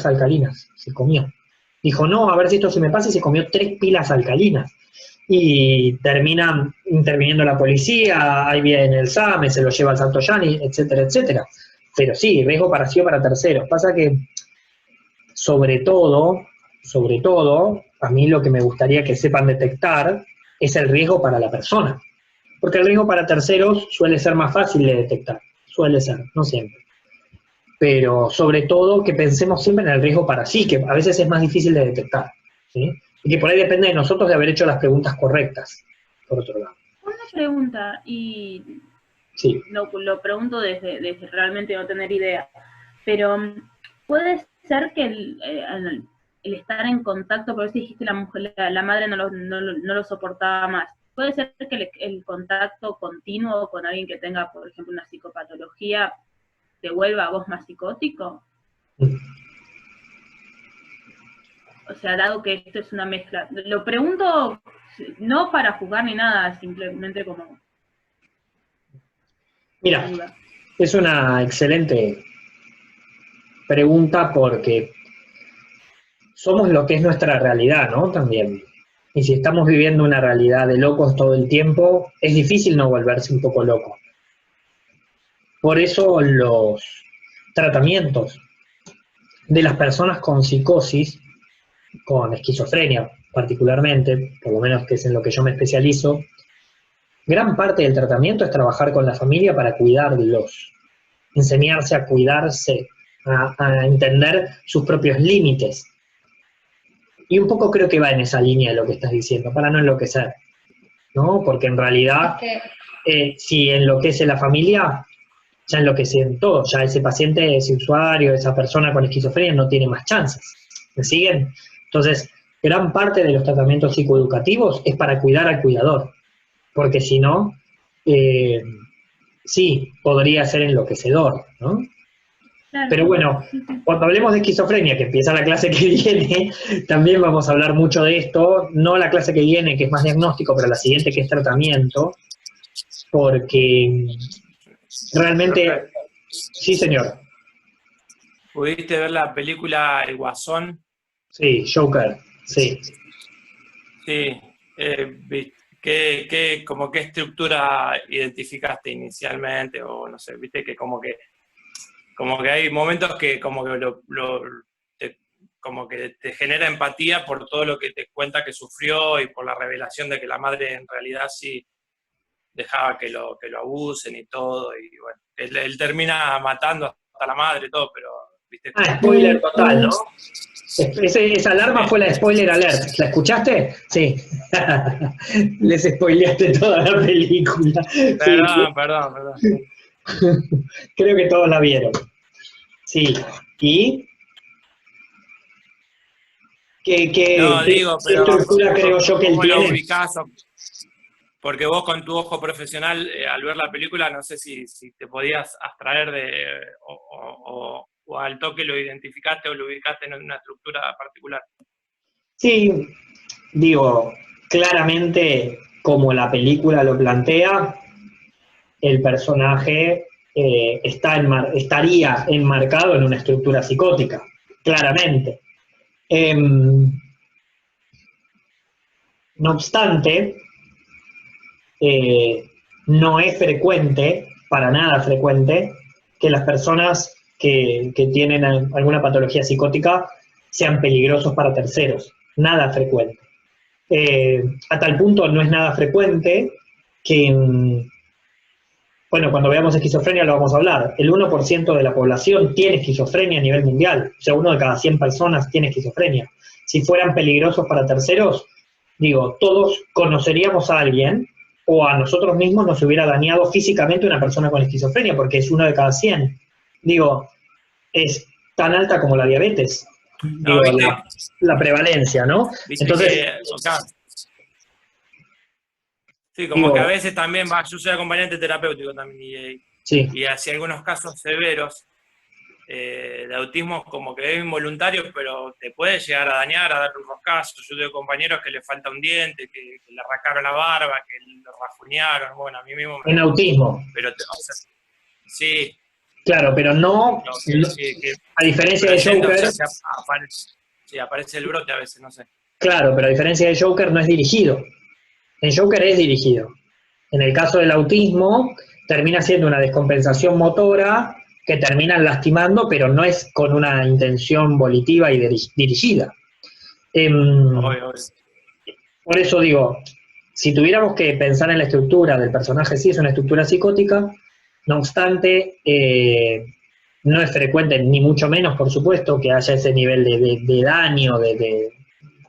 alcalinas, se comió. Dijo, no, a ver si esto se me pasa, y se comió 3 pilas alcalinas. Y termina interviniendo la policía, ahí viene el SAME, se lo lleva al Santo Yani, etcétera, etcétera. Pero sí, riesgo para sí o para terceros. Pasa que, sobre todo, a mí lo que me gustaría que sepan detectar es el riesgo para la persona. Porque el riesgo para terceros suele ser más fácil de detectar, suele ser, no siempre. Pero sobre todo que pensemos siempre en el riesgo para sí, que a veces es más difícil de detectar, ¿sí? Y que por ahí depende de nosotros de haber hecho las preguntas correctas, por otro lado. Una pregunta, y sí. lo pregunto desde realmente no tener idea, pero puede ser que el estar en contacto, por eso dijiste la mujer, la madre no lo soportaba más. ¿Puede ser que el contacto continuo con alguien que tenga, por ejemplo, una psicopatología te vuelva a vos más psicótico? O sea, dado que esto es una mezcla. Lo pregunto no para juzgar ni nada, simplemente como... Mira, es una excelente pregunta porque somos lo que es nuestra realidad, ¿no? También. Y si estamos viviendo una realidad de locos todo el tiempo, es difícil no volverse un poco loco. Por eso los tratamientos de las personas con psicosis con esquizofrenia particularmente, por lo menos que es en lo que yo me especializo, gran parte del tratamiento es trabajar con la familia para cuidarlos, enseñarse a cuidarse, a entender sus propios límites. Y un poco creo que va en esa línea de lo que estás diciendo, para no enloquecer, ¿no? Porque en realidad, si enloquece la familia, ya enloquecen todos, ya ese paciente, ese usuario, esa persona con esquizofrenia no tiene más chances. ¿Me siguen? Entonces, gran parte de los tratamientos psicoeducativos es para cuidar al cuidador, porque si no, sí, podría ser enloquecedor, ¿no? Claro. Pero bueno, cuando hablemos de esquizofrenia, que empieza la clase que viene, también vamos a hablar mucho de esto, no la clase que viene, que es más diagnóstico, pero la siguiente, que es tratamiento, porque realmente... Sí, señor. ¿Pudiste ver la película El Guasón? Sí, Joker, sí. Sí. Como qué estructura identificaste inicialmente? O no sé, viste que como que hay momentos que como que te genera empatía por todo lo que te cuenta que sufrió y por la revelación de que la madre en realidad sí dejaba que lo abusen y todo, y bueno, él termina matando hasta la madre y todo, pero viste. Spoiler total, ¿no? Esa alarma fue la spoiler alert. ¿La escuchaste? Sí. Les spoileaste toda la película. Perdón. Creo que todos la vieron. Sí. ¿Y? ¿Qué estructura creo yo que él tiene? Ubicás, porque vos con tu ojo profesional, al ver la película, no sé si te podías abstraer o al toque lo identificaste o lo ubicaste en una estructura particular. Sí, digo, claramente, como la película lo plantea, el personaje estaría enmarcado en una estructura psicótica, claramente. No obstante, no es frecuente, para nada frecuente, que las personas que tienen alguna patología psicótica sean peligrosos para terceros. Nada frecuente. A tal punto no es nada frecuente que, bueno, cuando veamos esquizofrenia lo vamos a hablar, el 1% de la población tiene esquizofrenia a nivel mundial, o sea, 1 de cada 100 personas tiene esquizofrenia. Si fueran peligrosos para terceros, digo, todos conoceríamos a alguien, o a nosotros mismos nos hubiera dañado físicamente una persona con esquizofrenia, porque es 1 de cada 100. Digo, es tan alta como la diabetes. No, digo, la prevalencia, ¿no? Entonces, sí, como que a veces también yo soy acompañante terapéutico también, y hacia algunos casos severos de autismo como que es involuntario, pero te puede llegar a dañar, a dar un roscazo. Yo tengo compañeros que le falta un diente, que le arrancaron la barba, que lo rajuñaron, bueno, a mí mismo... En autismo. Pero, sí. Claro, pero no, a diferencia de Joker... aparece el brote a veces, no sé. Claro, pero a diferencia de Joker no es dirigido. En Joker es dirigido. En el caso del autismo, termina siendo una descompensación motora que terminan lastimando, pero no es con una intención volitiva y dirigida. Por eso digo, si tuviéramos que pensar en la estructura del personaje, sí es una estructura psicótica, no obstante, no es frecuente, ni mucho menos, por supuesto, que haya ese nivel de daño,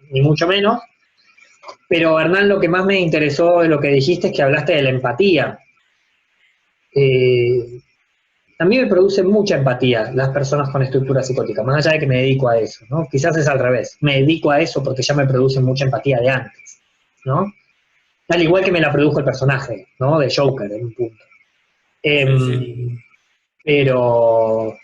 ni mucho menos. Pero, Hernán, lo que más me interesó de lo que dijiste es que hablaste de la empatía. A mí me producen mucha empatía las personas con estructura psicótica, más allá de que me dedico a eso, ¿no? Quizás es al revés, me dedico a eso porque ya me producen mucha empatía de antes, ¿no? Al igual que me la produjo el personaje, ¿no? De Joker, en un punto. Pero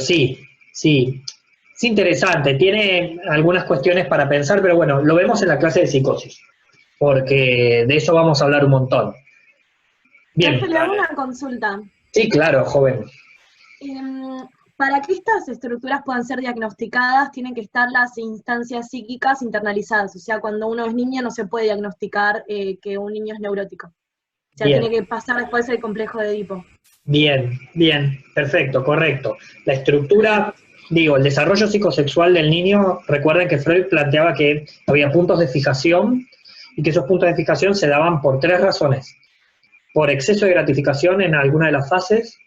sí. Es interesante, tiene algunas cuestiones para pensar, pero bueno, lo vemos en la clase de psicosis, porque de eso vamos a hablar un montón. Bien. Le hago una consulta. Sí, claro, joven. Para que estas estructuras puedan ser diagnosticadas, tienen que estar las instancias psíquicas internalizadas. O sea, cuando uno es niño no se puede diagnosticar que un niño es neurótico. O sea, tiene que pasar después el complejo de Edipo. Bien, perfecto, correcto. La estructura digo, el desarrollo psicosexual del niño, recuerden que Freud planteaba que había puntos de fijación y que esos puntos de fijación se daban por 3 razones. Por exceso de gratificación en alguna de las fases,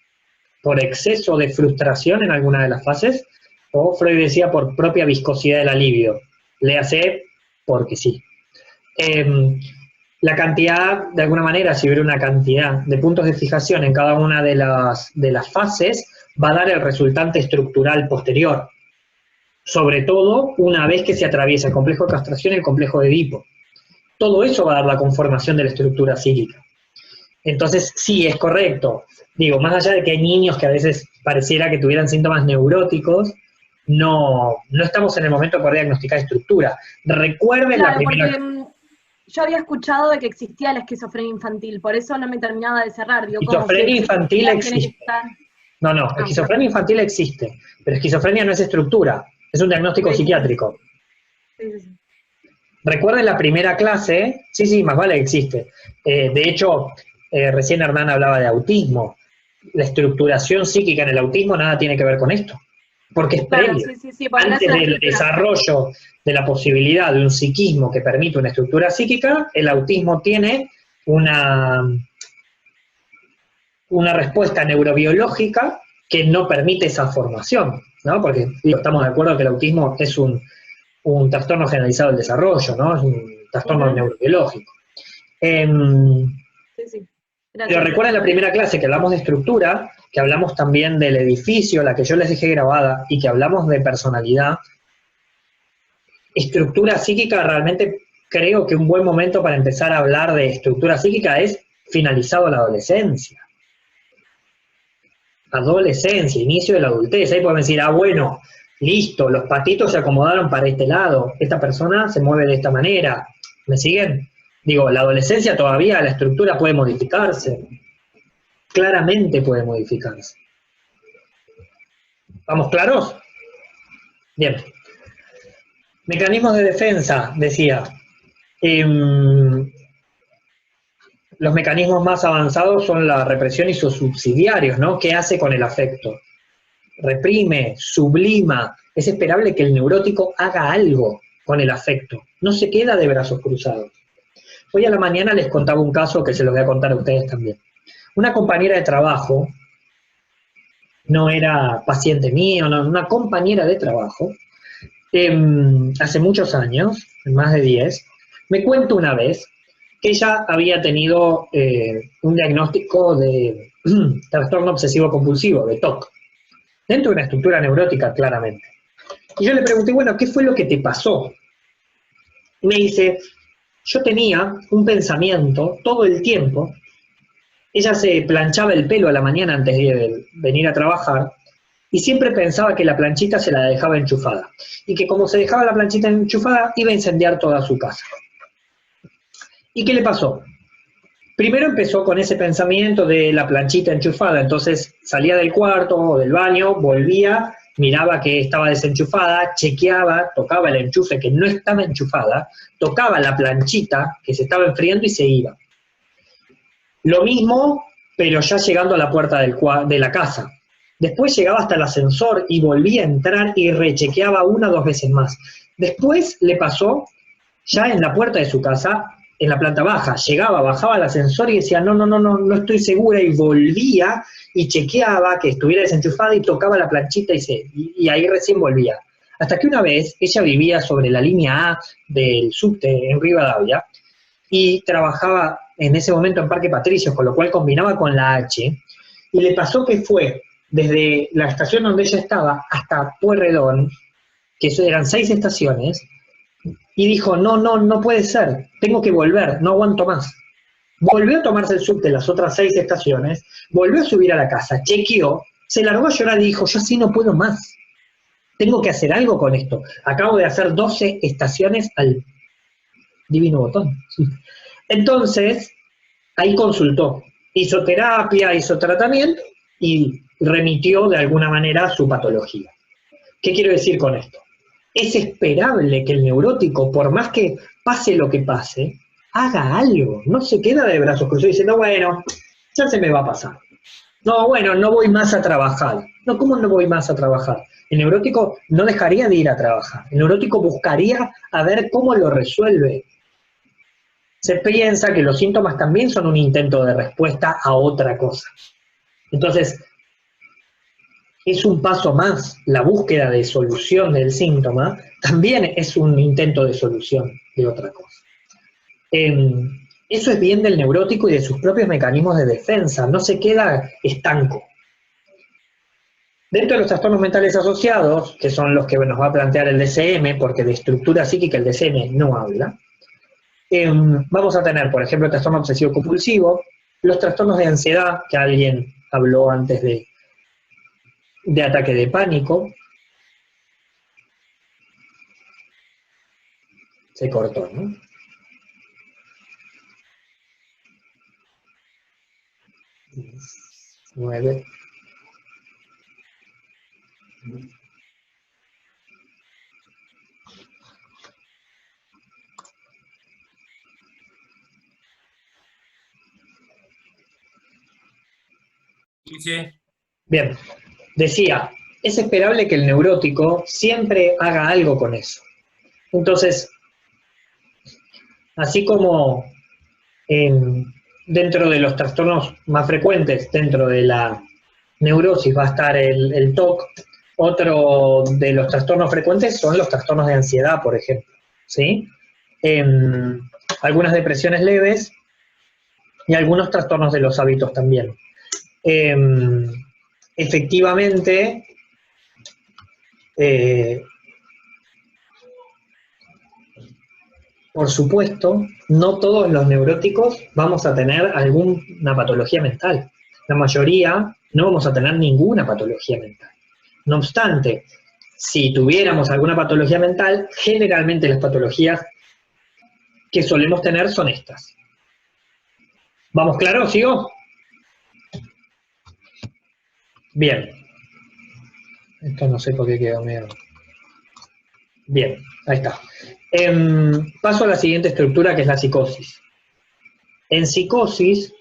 por exceso de frustración en alguna de las fases, o Freud decía por propia viscosidad del alivio. Léase porque sí. La cantidad, de alguna manera, si hubiera una cantidad de puntos de fijación en cada una de las fases, va a dar el resultante estructural posterior. Sobre todo, una vez que se atraviesa el complejo de castración y el complejo de Edipo. Todo eso va a dar la conformación de la estructura psíquica. Entonces, sí, es correcto. Digo, más allá de que hay niños que a veces pareciera que tuvieran síntomas neuróticos, no estamos en el momento de poder diagnosticar estructura. Recuerden la primera... Yo había escuchado de que existía la esquizofrenia infantil, por eso no me terminaba de cerrar. Digo, esquizofrenia infantil existe. No, esquizofrenia infantil existe, pero esquizofrenia no es estructura, es un diagnóstico psiquiátrico. Sí. Recuerden la primera clase, sí, más vale que existe. De hecho, recién Hernán hablaba de autismo. La estructuración psíquica en el autismo nada tiene que ver con esto, porque es previo. Antes del desarrollo de la posibilidad de un psiquismo que permite una estructura psíquica, el autismo tiene una respuesta neurobiológica que no permite esa formación, ¿no? Porque estamos de acuerdo que el autismo es un trastorno generalizado del desarrollo, ¿no? Es un trastorno neurobiológico. Pero recuerden la primera clase que hablamos de estructura, que hablamos también del edificio, la que yo les dejé grabada, y que hablamos de personalidad. Estructura psíquica, realmente creo que un buen momento para empezar a hablar de estructura psíquica es finalizado la adolescencia. Adolescencia, inicio de la adultez. Ahí podemos decir, bueno, listo, los patitos se acomodaron para este lado, esta persona se mueve de esta manera. ¿Me siguen? Digo, la adolescencia todavía, la estructura puede modificarse. Claramente puede modificarse. ¿Vamos claros? Bien. Mecanismos de defensa, decía. Los mecanismos más avanzados son la represión y sus subsidiarios, ¿no? ¿Qué hace con el afecto? Reprime, sublima. Es esperable que el neurótico haga algo con el afecto. No se queda de brazos cruzados. Hoy a la mañana les contaba un caso que se los voy a contar a ustedes también. Una compañera de trabajo, no era paciente mío, no, una compañera de trabajo, hace muchos años, más de 10, me cuenta una vez que ella había tenido un diagnóstico de trastorno obsesivo-compulsivo, de TOC, dentro de una estructura neurótica, claramente. Y yo le pregunté, bueno, ¿qué fue lo que te pasó? Y me dice, yo tenía un pensamiento todo el tiempo. Ella se planchaba el pelo a la mañana antes de venir a trabajar y siempre pensaba que la planchita se la dejaba enchufada y que como se dejaba la planchita enchufada iba a incendiar toda su casa. ¿Y qué le pasó? Primero empezó con ese pensamiento de la planchita enchufada, entonces salía del cuarto o del baño, volvía, miraba que estaba desenchufada, chequeaba, tocaba el enchufe que no estaba enchufada, tocaba la planchita que se estaba enfriando y se iba. Lo mismo, pero ya llegando a la puerta de la casa. Después llegaba hasta el ascensor y volvía a entrar y rechequeaba 1 o 2 veces más. Después le pasó, ya en la puerta de su casa, en la planta baja, llegaba, bajaba al ascensor y decía, no estoy segura, y volvía y chequeaba que estuviera desenchufada y tocaba la planchita y ahí recién volvía. Hasta que una vez, ella vivía sobre la línea A del subte en Rivadavia y trabajaba en ese momento en Parque Patricios, con lo cual combinaba con la H, y le pasó que fue desde la estación donde ella estaba hasta Pueyrredón, que eran 6 estaciones, y dijo, no puede ser, tengo que volver, no aguanto más. Volvió a tomarse el subte las otras 6 estaciones, volvió a subir a la casa, chequeó, se largó a llorar y dijo, yo así no puedo más, tengo que hacer algo con esto. Acabo de hacer 12 estaciones al divino botón. Entonces, ahí consultó, hizo terapia, hizo tratamiento y remitió de alguna manera su patología. ¿Qué quiero decir con esto? Es esperable que el neurótico, por más que pase lo que pase, haga algo, no se queda de brazos cruzados y dice, no, bueno, ya se me va a pasar. No, bueno, no voy más a trabajar. No, ¿cómo no voy más a trabajar? El neurótico no dejaría de ir a trabajar. El neurótico buscaría a ver cómo lo resuelve. Se piensa que los síntomas también son un intento de respuesta a otra cosa. Entonces, es un paso más. La búsqueda de solución del síntoma también es un intento de solución de otra cosa. Eso es bien del neurótico y de sus propios mecanismos de defensa. No se queda estanco. Dentro de los trastornos mentales asociados, que son los que nos va a plantear el DSM, porque de estructura psíquica el DSM no habla, vamos a tener, por ejemplo, el trastorno obsesivo compulsivo, los trastornos de ansiedad, que alguien habló antes de ataque de pánico. Se cortó, ¿no? Nueve. Sí. Bien, decía, es esperable que el neurótico siempre haga algo con eso. Entonces, así como dentro de los trastornos más frecuentes, dentro de la neurosis va a estar el TOC, otro de los trastornos frecuentes son los trastornos de ansiedad, por ejemplo, ¿sí? Algunas depresiones leves y algunos trastornos de los hábitos también. Efectivamente, por supuesto, no todos los neuróticos vamos a tener alguna patología mental. La mayoría no vamos a tener ninguna patología mental. No obstante, si tuviéramos alguna patología mental, generalmente las patologías que solemos tener son estas. ¿Vamos claro? ¿Sigo? Bien. Esto no sé por qué quedó medio... Bien, ahí está. Paso a la siguiente estructura, que es la psicosis. En psicosis,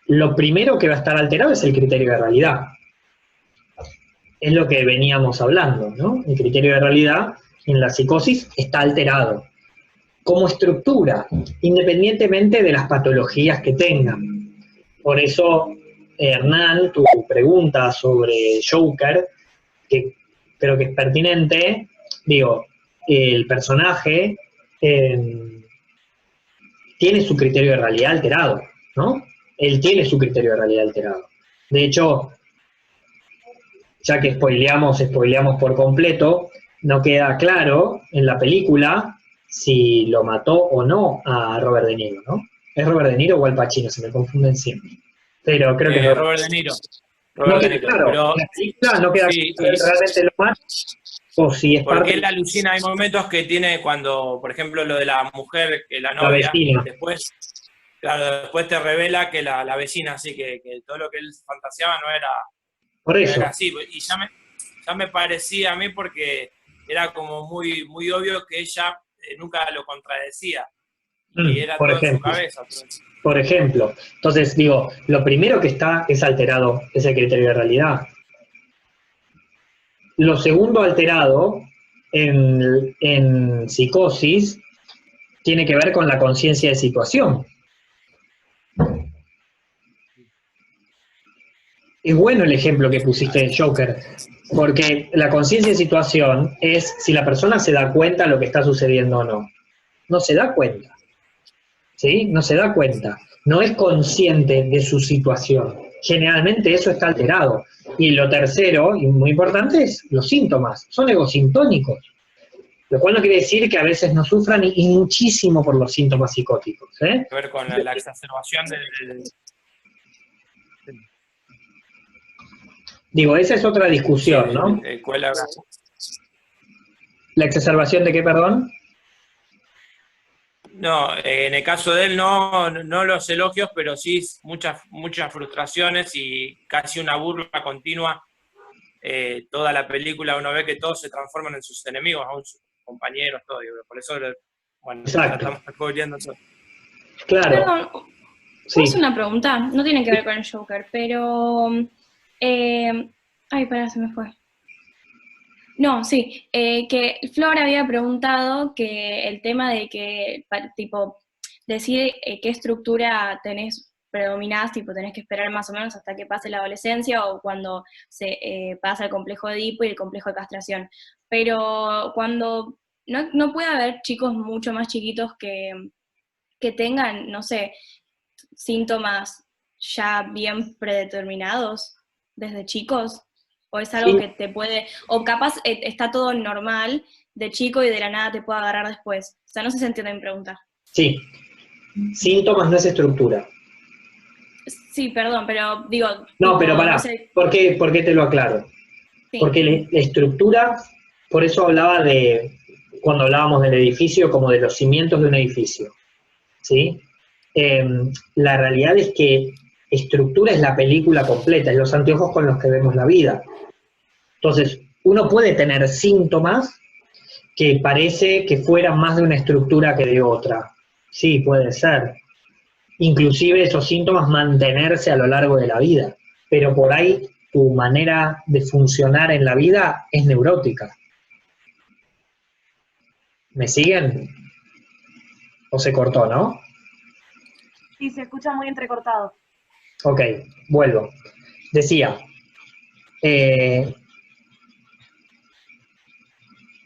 lo primero que va a estar alterado es el criterio de realidad. Es lo que veníamos hablando, ¿no? El criterio de realidad en la psicosis está alterado. Como estructura, independientemente de las patologías que tengan. Por eso, Hernán, tu pregunta sobre Joker, que creo que es pertinente, digo, el personaje tiene su criterio de realidad alterado, ¿no? Él tiene su criterio de realidad alterado. De hecho, ya que spoileamos por completo, no queda claro en la película si lo mató o no a Robert De Niro, ¿no? ¿Es Robert De Niro o Al Pacino? Se me confunden siempre. Pero creo que Robert De Niro. No queda claro. Pero, en la película no queda claro si realmente lo mata o si es porque él alucina, hay momentos que tiene cuando, por ejemplo, lo de la mujer, que la novia, vecina. Después te revela que la vecina, así que todo lo que él fantaseaba no era, por eso. No era así. Y ya me parecía a mí porque era como muy, muy obvio que ella nunca lo contradecía. Y era por todo ejemplo, en su cabeza. Por ejemplo, entonces digo, lo primero que está es alterado, es el criterio de realidad. Lo segundo alterado en psicosis tiene que ver con la conciencia de situación. Es bueno el ejemplo que pusiste de Joker, porque la conciencia de situación es si la persona se da cuenta de lo que está sucediendo o no. No se da cuenta. ¿Sí? No se da cuenta. No es consciente de su situación. Generalmente eso está alterado. Y lo tercero, y muy importante, es los síntomas. Son egosintónicos. Lo cual no quiere decir que a veces no sufran y muchísimo por los síntomas psicóticos. Tiene que ver con la exacerbación del... Digo, esa es otra discusión, ¿no? ¿La exacerbación de qué, perdón? No, en el caso de él no los elogios, pero sí muchas frustraciones y casi una burla continua. Toda la película uno ve que todos se transforman en sus enemigos, aún sus compañeros, todo. Por eso, bueno, estamos descubriendo todo. Claro. Perdón, sí. es una pregunta, no tiene que ver con el Joker, pero Ay, pará, se me fue. No, sí, que Flor había preguntado que el tema de que, tipo, decir qué estructura predominás, tipo, tenés que esperar más o menos hasta que pase la adolescencia o cuando se pasa el complejo de Edipo y el complejo de castración. Pero cuando no puede haber chicos mucho más chiquitos que tengan, no sé, síntomas ya bien predeterminados desde chicos, o es algo que te puede, o capaz está todo normal de chico y de la nada te puede agarrar después. O sea, no sé si entiende mi pregunta. Sí, síntomas no es estructura. Sí, perdón, pero digo... No, pero pará, no sé. ¿Por qué te lo aclaro? Sí. Porque la estructura, por eso hablaba cuando hablábamos del edificio, como de los cimientos de un edificio, ¿sí? La realidad es que estructura es la película completa, es los anteojos con los que vemos la vida. Entonces, uno puede tener síntomas que parece que fueran más de una estructura que de otra. Sí, puede ser. Inclusive esos síntomas mantenerse a lo largo de la vida. Pero por ahí tu manera de funcionar en la vida es neurótica. ¿Me siguen? ¿O se cortó, no? Sí, se escucha muy entrecortado. Ok, vuelvo. Decía,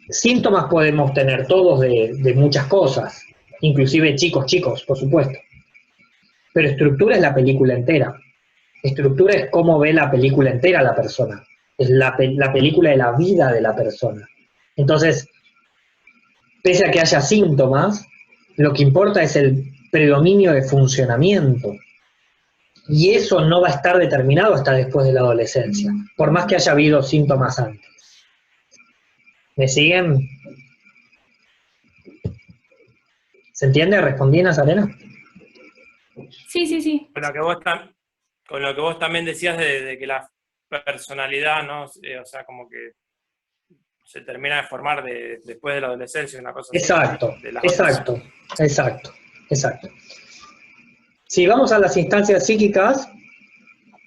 síntomas podemos tener todos de muchas cosas, inclusive chicos, por supuesto. Pero estructura es la película entera. Estructura es cómo ve la película entera la persona. Es la película de la vida de la persona. Entonces, pese a que haya síntomas, lo que importa es el predominio de funcionamiento. Y eso no va a estar determinado hasta después de la adolescencia, por más que haya habido síntomas antes. ¿Me siguen? ¿Se entiende? ¿Respondí, Nazarena? Sí. Con lo que vos también decías de que la personalidad, ¿no? O sea, como que se termina de formar después de la adolescencia, una cosa exacto, así. Exacto. Si vamos a las instancias psíquicas,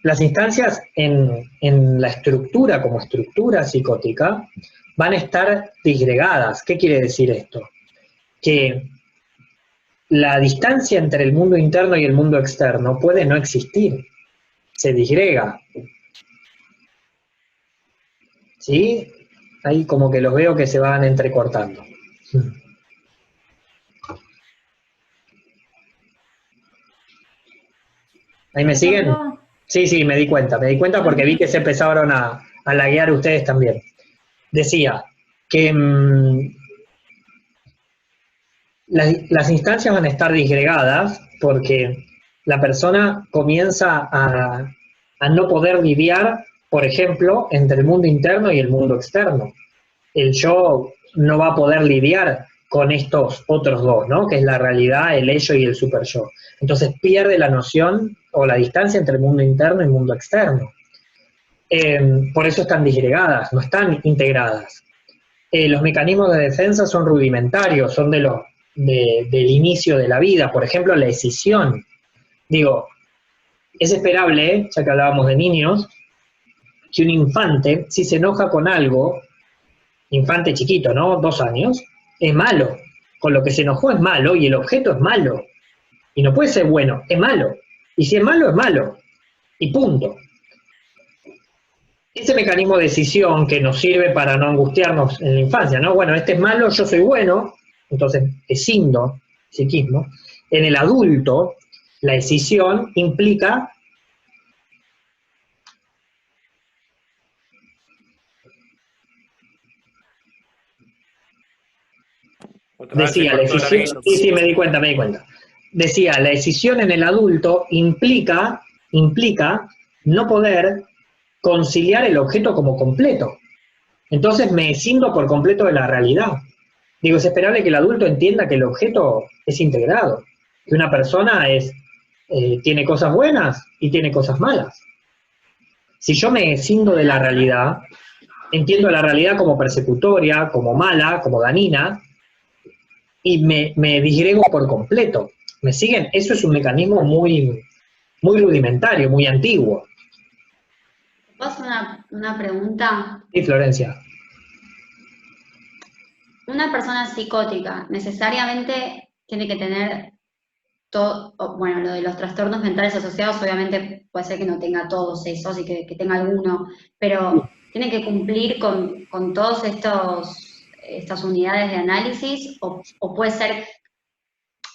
las instancias en la estructura, como estructura psicótica, van a estar disgregadas. ¿Qué quiere decir esto? Que la distancia entre el mundo interno y el mundo externo puede no existir, se disgrega. ¿Sí? Ahí como que los veo que se van entrecortando. ¿Ahí me siguen? Sí, me di cuenta porque vi que se empezaron a laguear ustedes también. Decía que las instancias van a estar disgregadas porque la persona comienza a no poder lidiar, por ejemplo, entre el mundo interno y el mundo externo. El yo no va a poder lidiar con estos otros dos, ¿no? Que es la realidad, el ello y el super yo. Entonces pierde la noción o la distancia entre el mundo interno y el mundo externo. Por eso están disgregadas, no están integradas. Los mecanismos de defensa son rudimentarios, son del inicio de la vida. Por ejemplo, la escisión. Digo, es esperable, ya que hablábamos de niños, que un infante, si se enoja con algo, infante chiquito, ¿no? 2 años, es malo. Con lo que se enojó es malo y el objeto es malo. Y no puede ser bueno, es malo. Y si es malo, y punto. Ese mecanismo de decisión que nos sirve para no angustiarnos en la infancia, ¿no? Bueno, este es malo, yo soy bueno, entonces escindo, psiquismo. En el adulto, la decisión implica decía, la decisión, sí, me di cuenta. Decía, la decisión en el adulto implica no poder conciliar el objeto como completo. Entonces me escindo por completo de la realidad. Digo, es esperable que el adulto entienda que el objeto es integrado, que una persona tiene cosas buenas y tiene cosas malas. Si yo me escindo de la realidad, entiendo la realidad como persecutoria, como mala, como dañina, y me disgrego por completo. ¿Me siguen? Eso es un mecanismo muy, muy rudimentario, muy antiguo. ¿Puedo hacer una pregunta? Sí, Florencia. Una persona psicótica necesariamente tiene que tener todo, bueno, lo de los trastornos mentales asociados, obviamente puede ser que no tenga todos esos y que tenga alguno, pero tiene que cumplir con todos estas unidades de análisis, o puede ser,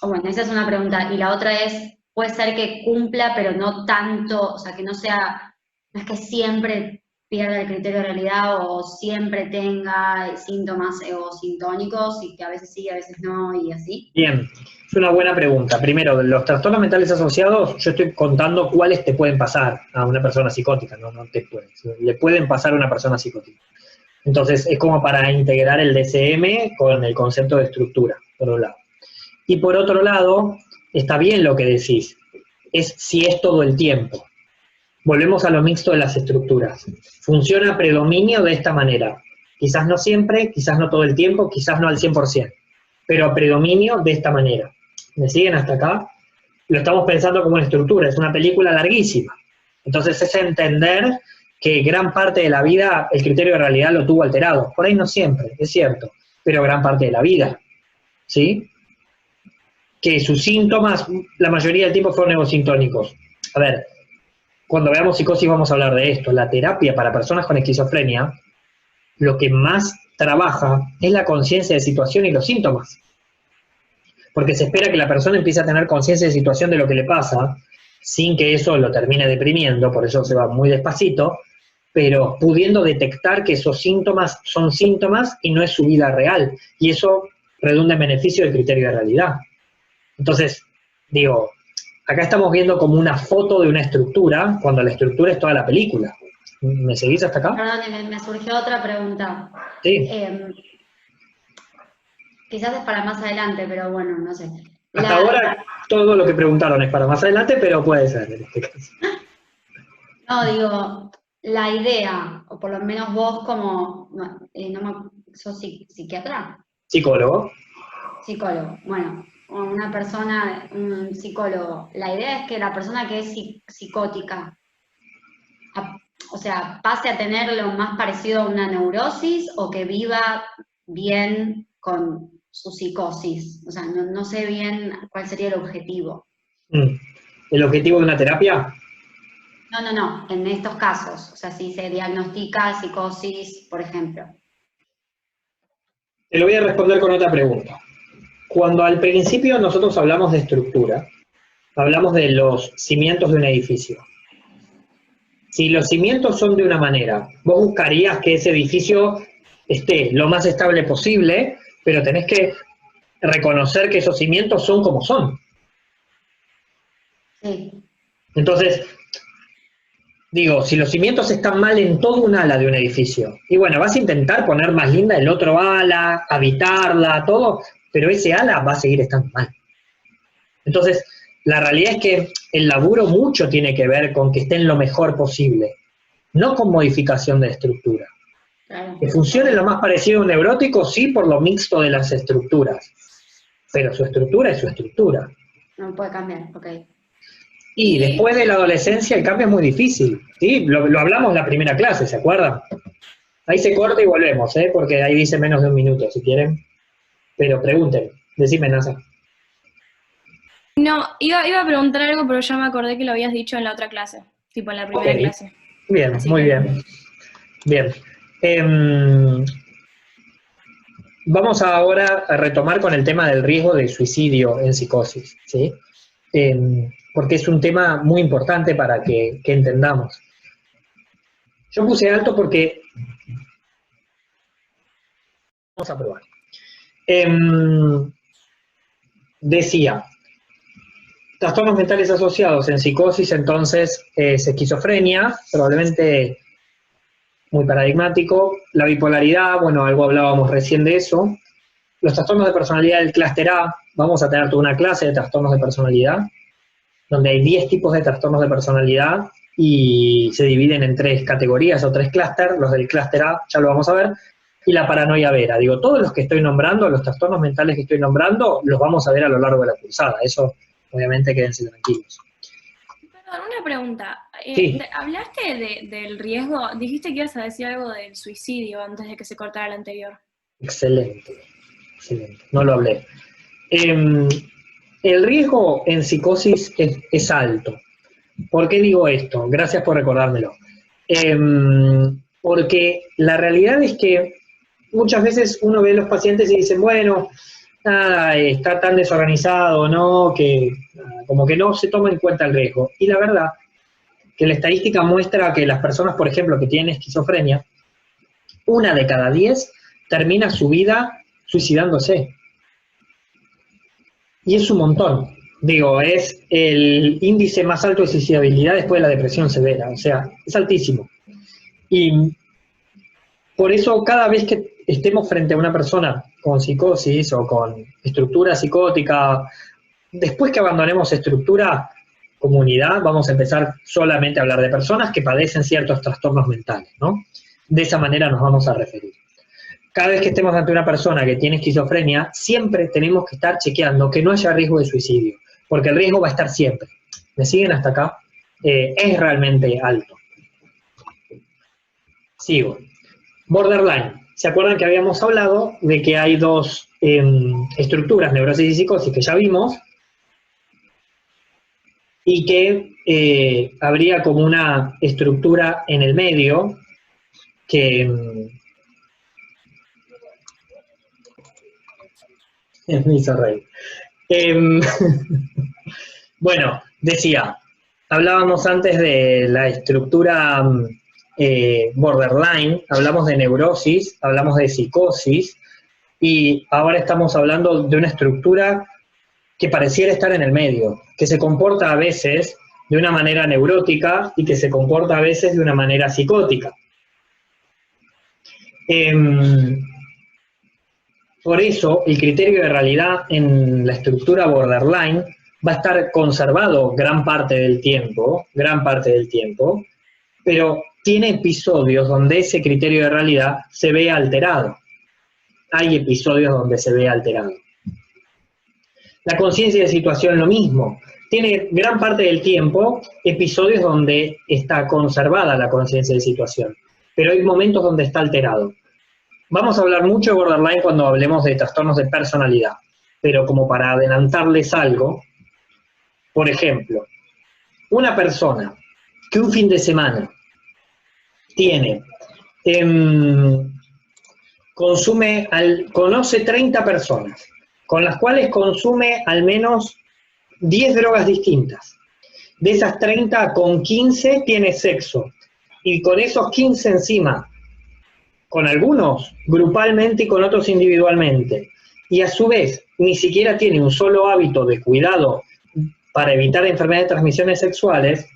o bueno, esa es una pregunta, y la otra es, puede ser que cumpla, pero no tanto, o sea, que no sea, no es que siempre pierda el criterio de realidad o siempre tenga síntomas egosintónicos y que a veces sí, a veces no y así? Bien, es una buena pregunta. Primero, los trastornos mentales asociados, yo estoy contando cuáles te pueden pasar a una persona psicótica, no te pueden, le pueden pasar a una persona psicótica. Entonces, es como para integrar el DSM con el concepto de estructura, por un lado. Y por otro lado, está bien lo que decís, es si es todo el tiempo. Volvemos a lo mixto de las estructuras. Funciona a predominio de esta manera. Quizás no siempre, quizás no todo el tiempo, quizás no al 100%, pero a predominio de esta manera. ¿Me siguen hasta acá? Lo estamos pensando como una estructura, es una película larguísima. Entonces es entender que gran parte de la vida el criterio de realidad lo tuvo alterado. Por ahí no siempre, es cierto, pero gran parte de la vida. ¿Sí? Que sus síntomas, la mayoría del tiempo fueron egosintónicos. A ver, cuando veamos psicosis vamos a hablar de esto. La terapia para personas con esquizofrenia, lo que más trabaja es la conciencia de situación y los síntomas. Porque se espera que la persona empiece a tener conciencia de situación de lo que le pasa, sin que eso lo termine deprimiendo, por eso se va muy despacito, pero pudiendo detectar que esos síntomas son síntomas y no es su vida real. Y eso redunda en beneficio del criterio de realidad. Entonces, digo, acá estamos viendo como una foto de una estructura, cuando la estructura es toda la película. ¿Me seguís hasta acá? Perdón, me surgió otra pregunta. Sí. Quizás es para más adelante, pero bueno, no sé. Hasta ahora todo lo que preguntaron es para más adelante, pero puede ser en este caso. No, digo, la idea, o por lo menos vos como, ¿sos psiquiatra? Psicólogo. Psicólogo, bueno, una persona, un psicólogo, la idea es que la persona que es psicótica, o sea, pase a tener lo más parecido a una neurosis o que viva bien con su psicosis. O sea, no sé bien cuál sería el objetivo. ¿El objetivo de una terapia? No, en estos casos. O sea, si se diagnostica psicosis, por ejemplo. Te lo voy a responder con otra pregunta. Cuando al principio nosotros hablamos de estructura, hablamos de los cimientos de un edificio. Si los cimientos son de una manera, vos buscarías que ese edificio esté lo más estable posible, pero tenés que reconocer que esos cimientos son como son. Sí. Entonces, digo, si los cimientos están mal en todo un ala de un edificio, y bueno, vas a intentar poner más linda el otro ala, habitarla, todo, pero ese ala va a seguir estando mal. Entonces, la realidad es que el laburo mucho tiene que ver con que estén lo mejor posible, no con modificación de estructura. Claro. Que funcione lo más parecido a un neurótico, sí, por lo mixto de las estructuras, pero su estructura es su estructura. No puede cambiar, ok. Y después de la adolescencia el cambio es muy difícil, ¿sí? Lo hablamos en la primera clase, ¿se acuerdan? Ahí se corta y volvemos, porque ahí dice menos de un minuto, si quieren. Pero pregunten, decime, Nasa. No, iba a preguntar algo, pero ya me acordé que lo habías dicho en la otra clase, tipo en la primera clase. Bien, así muy que... bien. Bien. Vamos ahora a retomar con el tema del riesgo de suicidio en psicosis, ¿sí? Porque es un tema muy importante para que entendamos. Yo puse alto porque... Vamos a probar. Decía, trastornos mentales asociados en psicosis, entonces es esquizofrenia, probablemente muy paradigmático. La bipolaridad, bueno, algo hablábamos recién de eso. Los trastornos de personalidad del clúster A, vamos a tener toda una clase de trastornos de personalidad, donde hay 10 tipos de trastornos de personalidad y se dividen en 3 categorías o 3 clústeres. Los del clúster A ya lo vamos a ver, y la paranoia vera. Digo, todos los que estoy nombrando, los trastornos mentales que estoy nombrando, los vamos a ver a lo largo de la cursada. Eso, obviamente, quédense tranquilos. Una pregunta. Sí. Hablaste del riesgo, dijiste que ibas a decir algo del suicidio antes de que se cortara el anterior. Excelente, excelente. No lo hablé. El riesgo en psicosis es alto. ¿Por qué digo esto? Gracias por recordármelo. Porque la realidad es que muchas veces uno ve a los pacientes y dicen, bueno, nada, está tan desorganizado, ¿no? Que como que no se toma en cuenta el riesgo. Y la verdad que la estadística muestra que las personas, por ejemplo, que tienen esquizofrenia, 1 de cada 10 termina su vida suicidándose. Y es un montón. Digo, es el índice más alto de suicidabilidad después de la depresión severa. O sea, es altísimo. Y por eso cada vez que estemos frente a una persona con psicosis o con estructura psicótica, después que abandonemos estructura, comunidad, vamos a empezar solamente a hablar de personas que padecen ciertos trastornos mentales, ¿no? De esa manera nos vamos a referir. Cada vez que estemos ante una persona que tiene esquizofrenia, siempre tenemos que estar chequeando que no haya riesgo de suicidio, porque el riesgo va a estar siempre. ¿Me siguen hasta acá? Es realmente alto. Sigo. Borderline. ¿Se acuerdan que habíamos hablado de que hay 2 estructuras, neurosis y psicosis, que ya vimos? Y que habría como una estructura en el medio que... me hizo reír. Bueno, decía, hablábamos antes de la estructura borderline, hablamos de neurosis, hablamos de psicosis, y ahora estamos hablando de una estructura que pareciera estar en el medio, que se comporta a veces de una manera neurótica y que se comporta a veces de una manera psicótica. Por eso, el criterio de realidad en la estructura borderline va a estar conservado gran parte del tiempo, pero tiene episodios donde ese criterio de realidad se ve alterado. Hay episodios donde se ve alterado. La conciencia de situación lo mismo. Tiene gran parte del tiempo episodios donde está conservada la conciencia de situación, pero hay momentos donde está alterado. Vamos a hablar mucho de borderline cuando hablemos de trastornos de personalidad, pero como para adelantarles algo, por ejemplo, una persona que un fin de semana tiene, conoce 30 personas, con las cuales consume al menos 10 drogas distintas. De esas 30, con 15 tiene sexo, y con esos 15 encima, con algunos grupalmente y con otros individualmente, y a su vez ni siquiera tiene un solo hábito de cuidado para evitar enfermedades de transmisiones sexuales,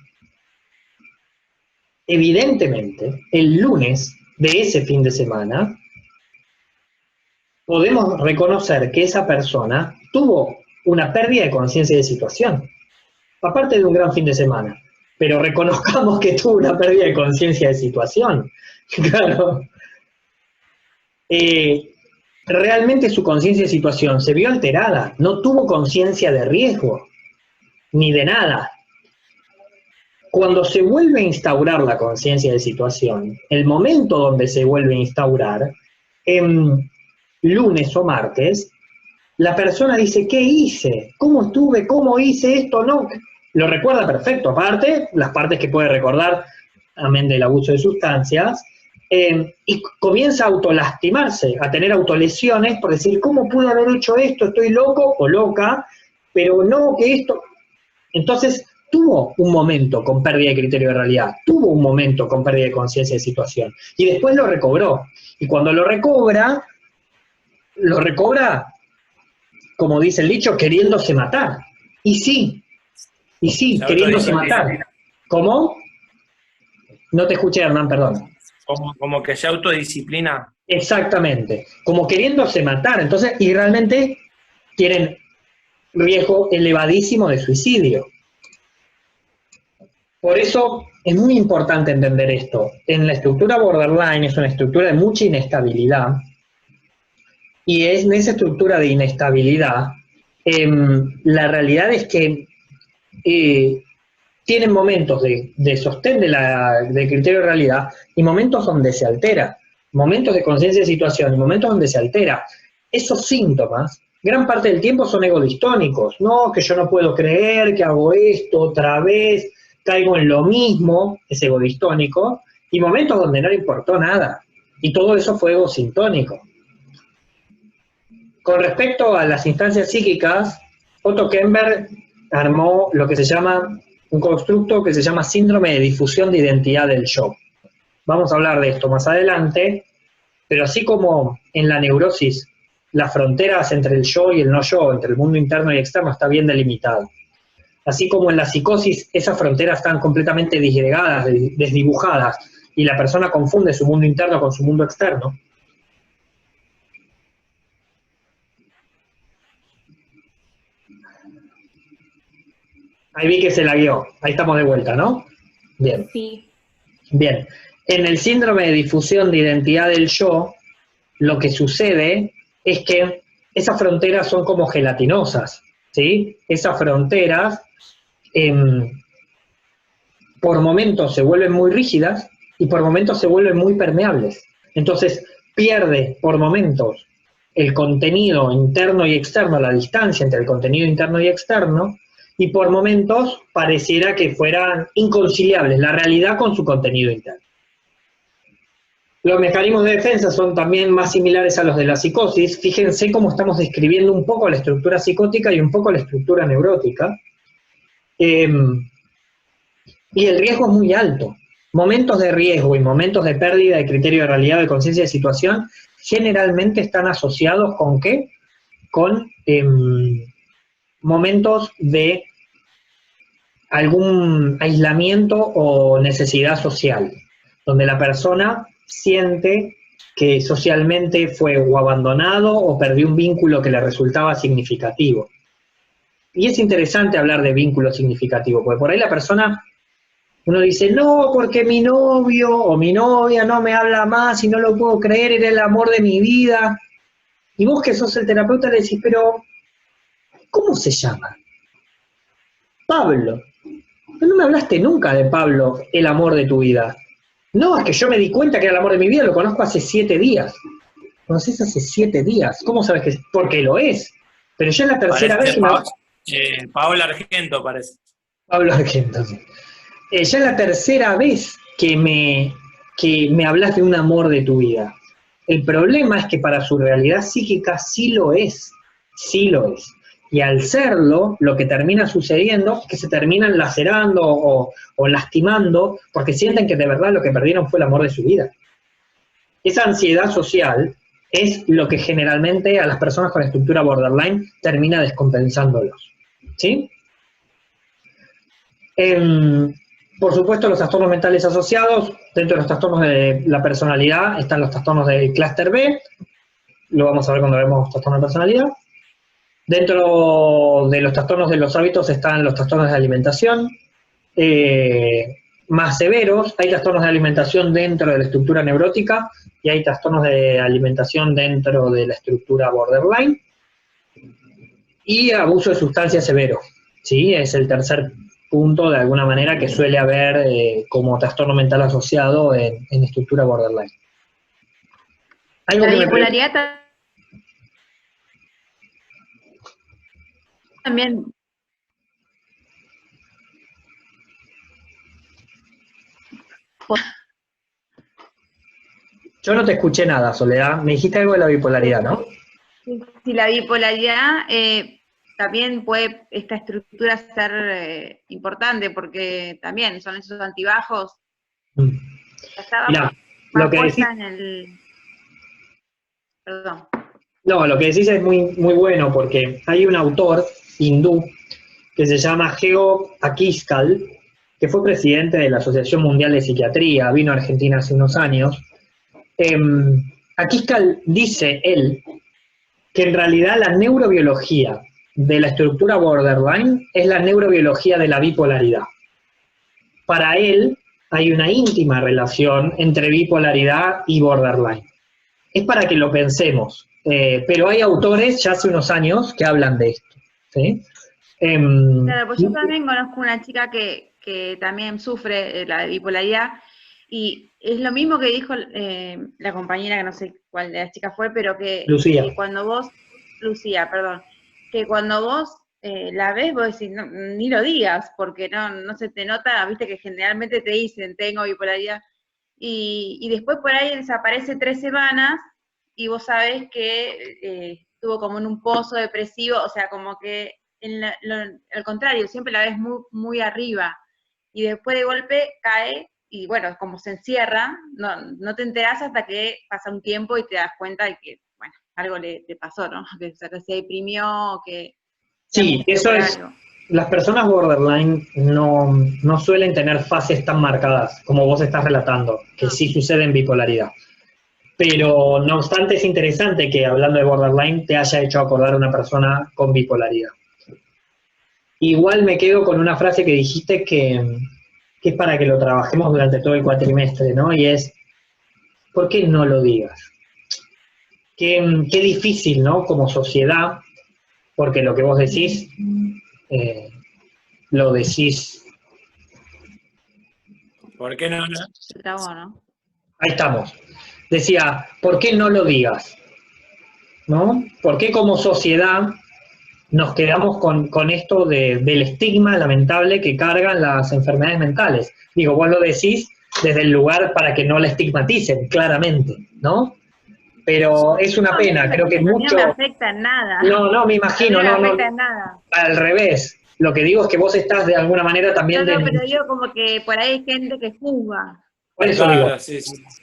evidentemente, el lunes de ese fin de semana, podemos reconocer que esa persona tuvo una pérdida de conciencia de situación, aparte de un gran fin de semana, pero reconozcamos que tuvo una pérdida de conciencia de situación, claro. Realmente su conciencia de situación se vio alterada, no tuvo conciencia de riesgo, ni de nada. Cuando se vuelve a instaurar la conciencia de situación, el momento donde se vuelve a instaurar, lunes o martes, la persona dice, ¿qué hice? ¿Cómo estuve? ¿Cómo hice esto? No, lo recuerda perfecto, aparte, las partes que puede recordar, amén del abuso de sustancias, y comienza a autolastimarse, a tener autolesiones por decir, ¿cómo pude haber hecho esto? Estoy loco o loca, pero no que esto... Entonces, tuvo un momento con pérdida de criterio de realidad, tuvo un momento con pérdida de conciencia de situación, y después lo recobró. Y cuando lo recobra, como dice el dicho, queriéndose matar. Y sí, queriéndose matar. ¿Cómo? No te escuché, Hernán, perdón. Como que se autodisciplina. Exactamente, como queriéndose matar. Entonces, y realmente tienen riesgo elevadísimo de suicidio. Por eso es muy importante entender esto. En la estructura borderline es una estructura de mucha inestabilidad, y en esa estructura de inestabilidad, la realidad es que tienen momentos de sostén del criterio de realidad y momentos donde se altera, momentos de conciencia de situación y momentos donde se altera. Esos síntomas, gran parte del tiempo son egodistónicos, no, que yo no puedo creer, que hago esto otra vez, caigo en lo mismo, es egodistónico, y momentos donde no le importó nada, y todo eso fue egosintónico. Con respecto a las instancias psíquicas, Otto Kemper armó lo que se llama un constructo que se llama síndrome de difusión de identidad del yo. Vamos a hablar de esto más adelante, pero así como en la neurosis las fronteras entre el yo y el no yo, entre el mundo interno y externo, está bien delimitado. Así como en la psicosis esas fronteras están completamente disgregadas, desdibujadas, y la persona confunde su mundo interno con su mundo externo. Ahí vi que se la guió. Ahí estamos de vuelta, ¿no? Bien. Sí. Bien. En el síndrome de difusión de identidad del yo, lo que sucede es que esas fronteras son como gelatinosas, ¿sí? Esas fronteras por momentos se vuelven muy rígidas y por momentos se vuelven muy permeables. Entonces pierde por momentos el contenido interno y externo, la distancia entre el contenido interno y externo, y por momentos pareciera que fueran inconciliables la realidad con su contenido interno. Los mecanismos de defensa son también más similares a los de la psicosis. Fíjense cómo estamos describiendo un poco la estructura psicótica y un poco la estructura neurótica. Y el riesgo es muy alto. Momentos de riesgo y momentos de pérdida de criterio de realidad, de conciencia de situación, generalmente están asociados ¿con qué? Con momentos de algún aislamiento o necesidad social, donde la persona siente que socialmente fue o abandonado o perdió un vínculo que le resultaba significativo. Y es interesante hablar de vínculo significativo, porque por ahí la persona, uno dice, no, porque mi novio o mi novia no me habla más y no lo puedo creer, era el amor de mi vida. Y vos que sos el terapeuta le decís, pero ¿cómo se llama? Pablo. No me hablaste nunca de Pablo, el amor de tu vida. No, es que yo me di cuenta que era el amor de mi vida, lo conozco hace 7 días. ¿Conoces hace 7 días? ¿Cómo sabes que es? Porque lo es. Pero ya es la tercera vez que Paola Argento parece. Pablo Argento, sí. Ya es la tercera vez que me hablas de un amor de tu vida. El problema es que para su realidad psíquica sí lo es. Sí lo es. Y al serlo, lo que termina sucediendo es que se terminan lacerando o lastimando porque sienten que de verdad lo que perdieron fue el amor de su vida. Esa ansiedad social es lo que generalmente a las personas con estructura borderline termina descompensándolos. ¿Sí? Por supuesto, los trastornos mentales asociados, dentro de los trastornos de la personalidad están los trastornos del clúster B, lo vamos a ver cuando vemos trastornos de personalidad. Dentro de los trastornos de los hábitos están los trastornos de alimentación, más severos. Hay trastornos de alimentación dentro de la estructura neurótica y hay trastornos de alimentación dentro de la estructura borderline. Y abuso de sustancias severo, ¿sí? Es el tercer punto, de alguna manera, que suele haber como trastorno mental asociado en estructura borderline. ¿Algo La que bipolaridad también. Yo no te escuché nada, Soledad. Me dijiste algo de la bipolaridad, ¿no? Si la bipolaridad también puede esta estructura ser importante, porque también son esos antibajos. Mirá, lo que decís, Perdón. No, lo que decís es muy, muy bueno, porque hay un autor hindú que se llama Geo Akiskal, que fue presidente de la Asociación Mundial de Psiquiatría, vino a Argentina hace unos años. Akiskal dice él que en realidad la neurobiología de la estructura borderline es la neurobiología de la bipolaridad. Para él hay una íntima relación entre bipolaridad y borderline. Es para que lo pensemos, pero hay autores ya hace unos años que hablan de esto, ¿sí? Claro, pues yo también conozco una chica que que también sufre la bipolaridad, y es lo mismo que dijo la compañera, que no sé cuál de las chicas fue, pero que Lucía. Cuando vos, Lucía, perdón, que cuando vos la ves, vos decís, no, ni lo digas, porque no se te nota, viste que generalmente te dicen, tengo bipolaridad, y después por ahí desaparece 3 semanas, y vos sabés que estuvo como en un pozo depresivo, o sea, como que al contrario, siempre la ves muy, muy arriba, y después de golpe cae, y bueno, como se encierra, no te enterás hasta que pasa un tiempo y te das cuenta de que, bueno, algo le pasó, ¿no? Que, o sea, que se deprimió, que... Sí, eso es... Las personas borderline no suelen tener fases tan marcadas como vos estás relatando, que sí sucede en bipolaridad. Pero no obstante es interesante que hablando de borderline te haya hecho acordar a una persona con bipolaridad. Igual me quedo con una frase que dijiste que es para que lo trabajemos durante todo el cuatrimestre, ¿no? Y es, ¿por qué no lo digas? Qué difícil, ¿no? Como sociedad, porque lo que vos decís, lo decís... ¿Por qué no? Ahí estamos. Decía, ¿por qué no lo digas? ¿No? ¿Por qué como sociedad nos quedamos con esto del estigma lamentable que cargan las enfermedades mentales? Digo, vos lo decís desde el lugar para que no la estigmaticen, claramente, ¿no? Pero es una pena, creo que mucho... No me afecta en nada. No, me imagino, no me afecta en nada. Al revés, lo que digo es que vos estás de alguna manera también... No, pero digo como que por ahí hay gente que juzga. Por eso digo,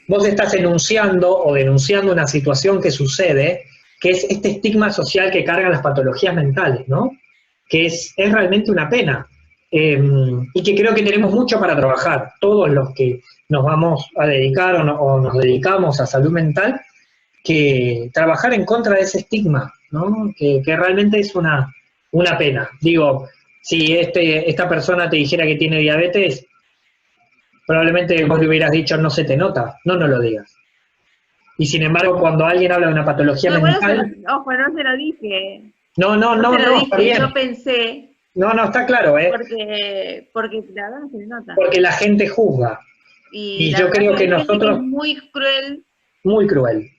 vos estás enunciando o denunciando una situación que sucede, que es este estigma social que cargan las patologías mentales, ¿no? Que es realmente una pena. Y que creo que tenemos mucho para trabajar. Todos los que nos vamos a dedicar o nos dedicamos a salud mental, que trabajar en contra de ese estigma, ¿no? Que realmente es una pena. Digo, si esta persona te dijera que tiene diabetes, probablemente vos le hubieras dicho, no se te nota, no lo digas. Y sin embargo, cuando alguien habla de una patología mental... Ojo, no se lo dije. No, está bien. Yo pensé... No, está claro, ¿eh? Porque la verdad no se le nota. Porque la gente juzga. Y yo creo que nosotros... Es muy cruel. Muy cruel.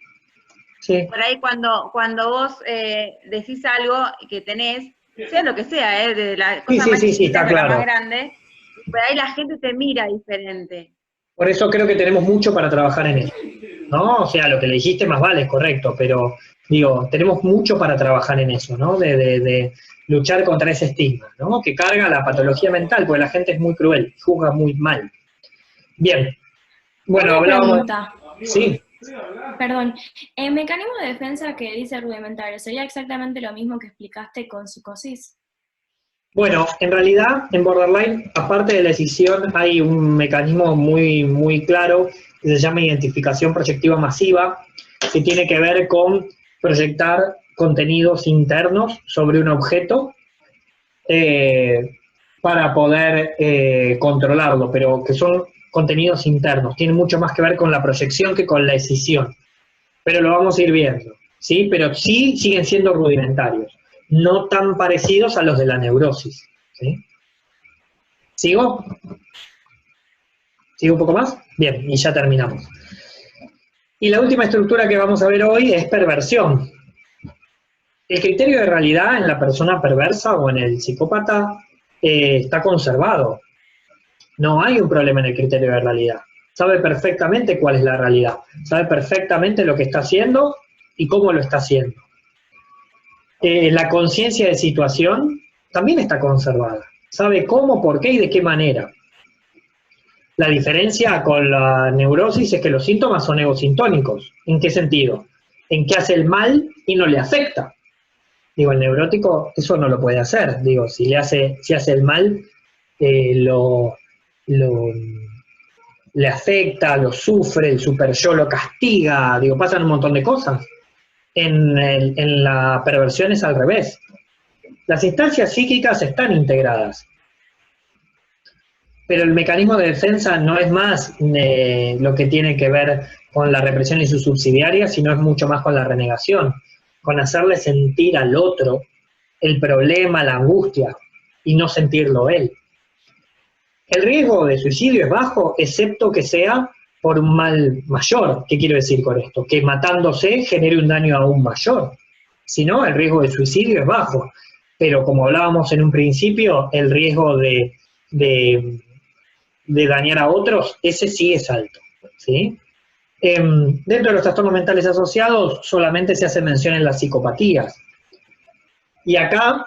Sí. Por ahí cuando vos decís algo que tenés, sea lo que sea, de la cosa más chiquita a la más grande, por ahí la gente te mira diferente. Por eso creo que tenemos mucho para trabajar en eso, ¿no? O sea, lo que le dijiste más vale, es correcto, pero digo, tenemos mucho para trabajar en eso, ¿no? De luchar contra ese estigma, ¿no? Que carga la patología mental, porque la gente es muy cruel, juzga muy mal. Bien. Bueno, hablábamos... Sí. Perdón, el mecanismo de defensa que dice rudimentario, ¿sería exactamente lo mismo que explicaste con psicosis? Bueno, en realidad, en borderline, aparte de la decisión, hay un mecanismo muy, muy claro que se llama identificación proyectiva masiva, que tiene que ver con proyectar contenidos internos sobre un objeto para poder controlarlo, pero que son contenidos internos, tienen mucho más que ver con la proyección que con la decisión. Pero lo vamos a ir viendo, ¿sí? Pero sí siguen siendo rudimentarios, no tan parecidos a los de la neurosis, ¿sí? ¿Sigo? ¿Sigo un poco más? Bien, y ya terminamos. Y la última estructura que vamos a ver hoy es perversión. El criterio de realidad en la persona perversa o en el psicópata está conservado. No hay un problema en el criterio de realidad. Sabe perfectamente cuál es la realidad. Sabe perfectamente lo que está haciendo y cómo lo está haciendo. La conciencia de situación también está conservada. Sabe cómo, por qué y de qué manera. La diferencia con la neurosis es que los síntomas son egosintónicos. ¿En qué sentido? En que hace el mal y no le afecta. Digo, el neurótico eso no lo puede hacer. Digo, si hace el mal, le afecta, lo sufre, el super yo lo castiga, digo, pasan un montón de cosas. En la perversión es al revés. Las instancias psíquicas están integradas, pero el mecanismo de defensa no es más lo que tiene que ver con la represión y su subsidiaria, sino es mucho más con la renegación, con hacerle sentir al otro el problema, la angustia, y no sentirlo él. El riesgo de suicidio es bajo, excepto que sea por un mal mayor. ¿Qué quiero decir con esto? Que matándose genere un daño aún mayor. Si no, el riesgo de suicidio es bajo. Pero como hablábamos en un principio, el riesgo de dañar a otros, ese sí es alto, ¿sí? Dentro de los trastornos mentales asociados solamente se hace mención en las psicopatías. Y acá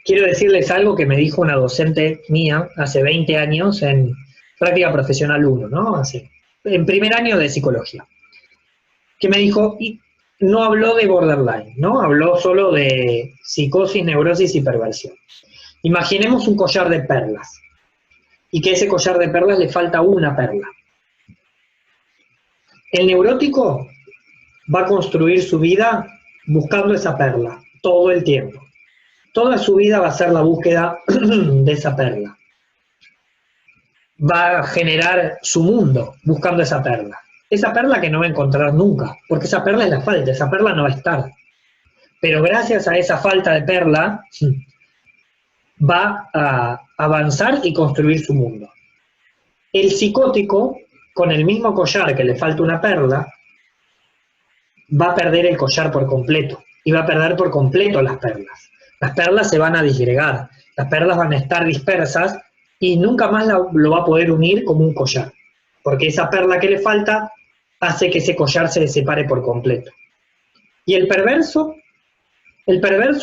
quiero decirles algo que me dijo una docente mía hace 20 años en práctica profesional 1, ¿no? En primer año de psicología. Que me dijo, y no habló de borderline, ¿no? Habló solo de psicosis, neurosis y perversión. Imaginemos un collar de perlas. Y que a ese collar de perlas le falta una perla. El neurótico va a construir su vida buscando esa perla, todo el tiempo. Toda su vida va a ser la búsqueda de esa perla. Va a generar su mundo buscando esa perla. Esa perla que no va a encontrar nunca, porque esa perla es la falta, esa perla no va a estar. Pero gracias a esa falta de perla, va a avanzar y construir su mundo. El psicótico, con el mismo collar que le falta una perla, va a perder el collar por completo, y va a perder por completo las perlas. Las perlas se van a disgregar, las perlas van a estar dispersas, y nunca más lo va a poder unir como un collar, porque esa perla que le falta hace que ese collar se separe por completo. Y el perverso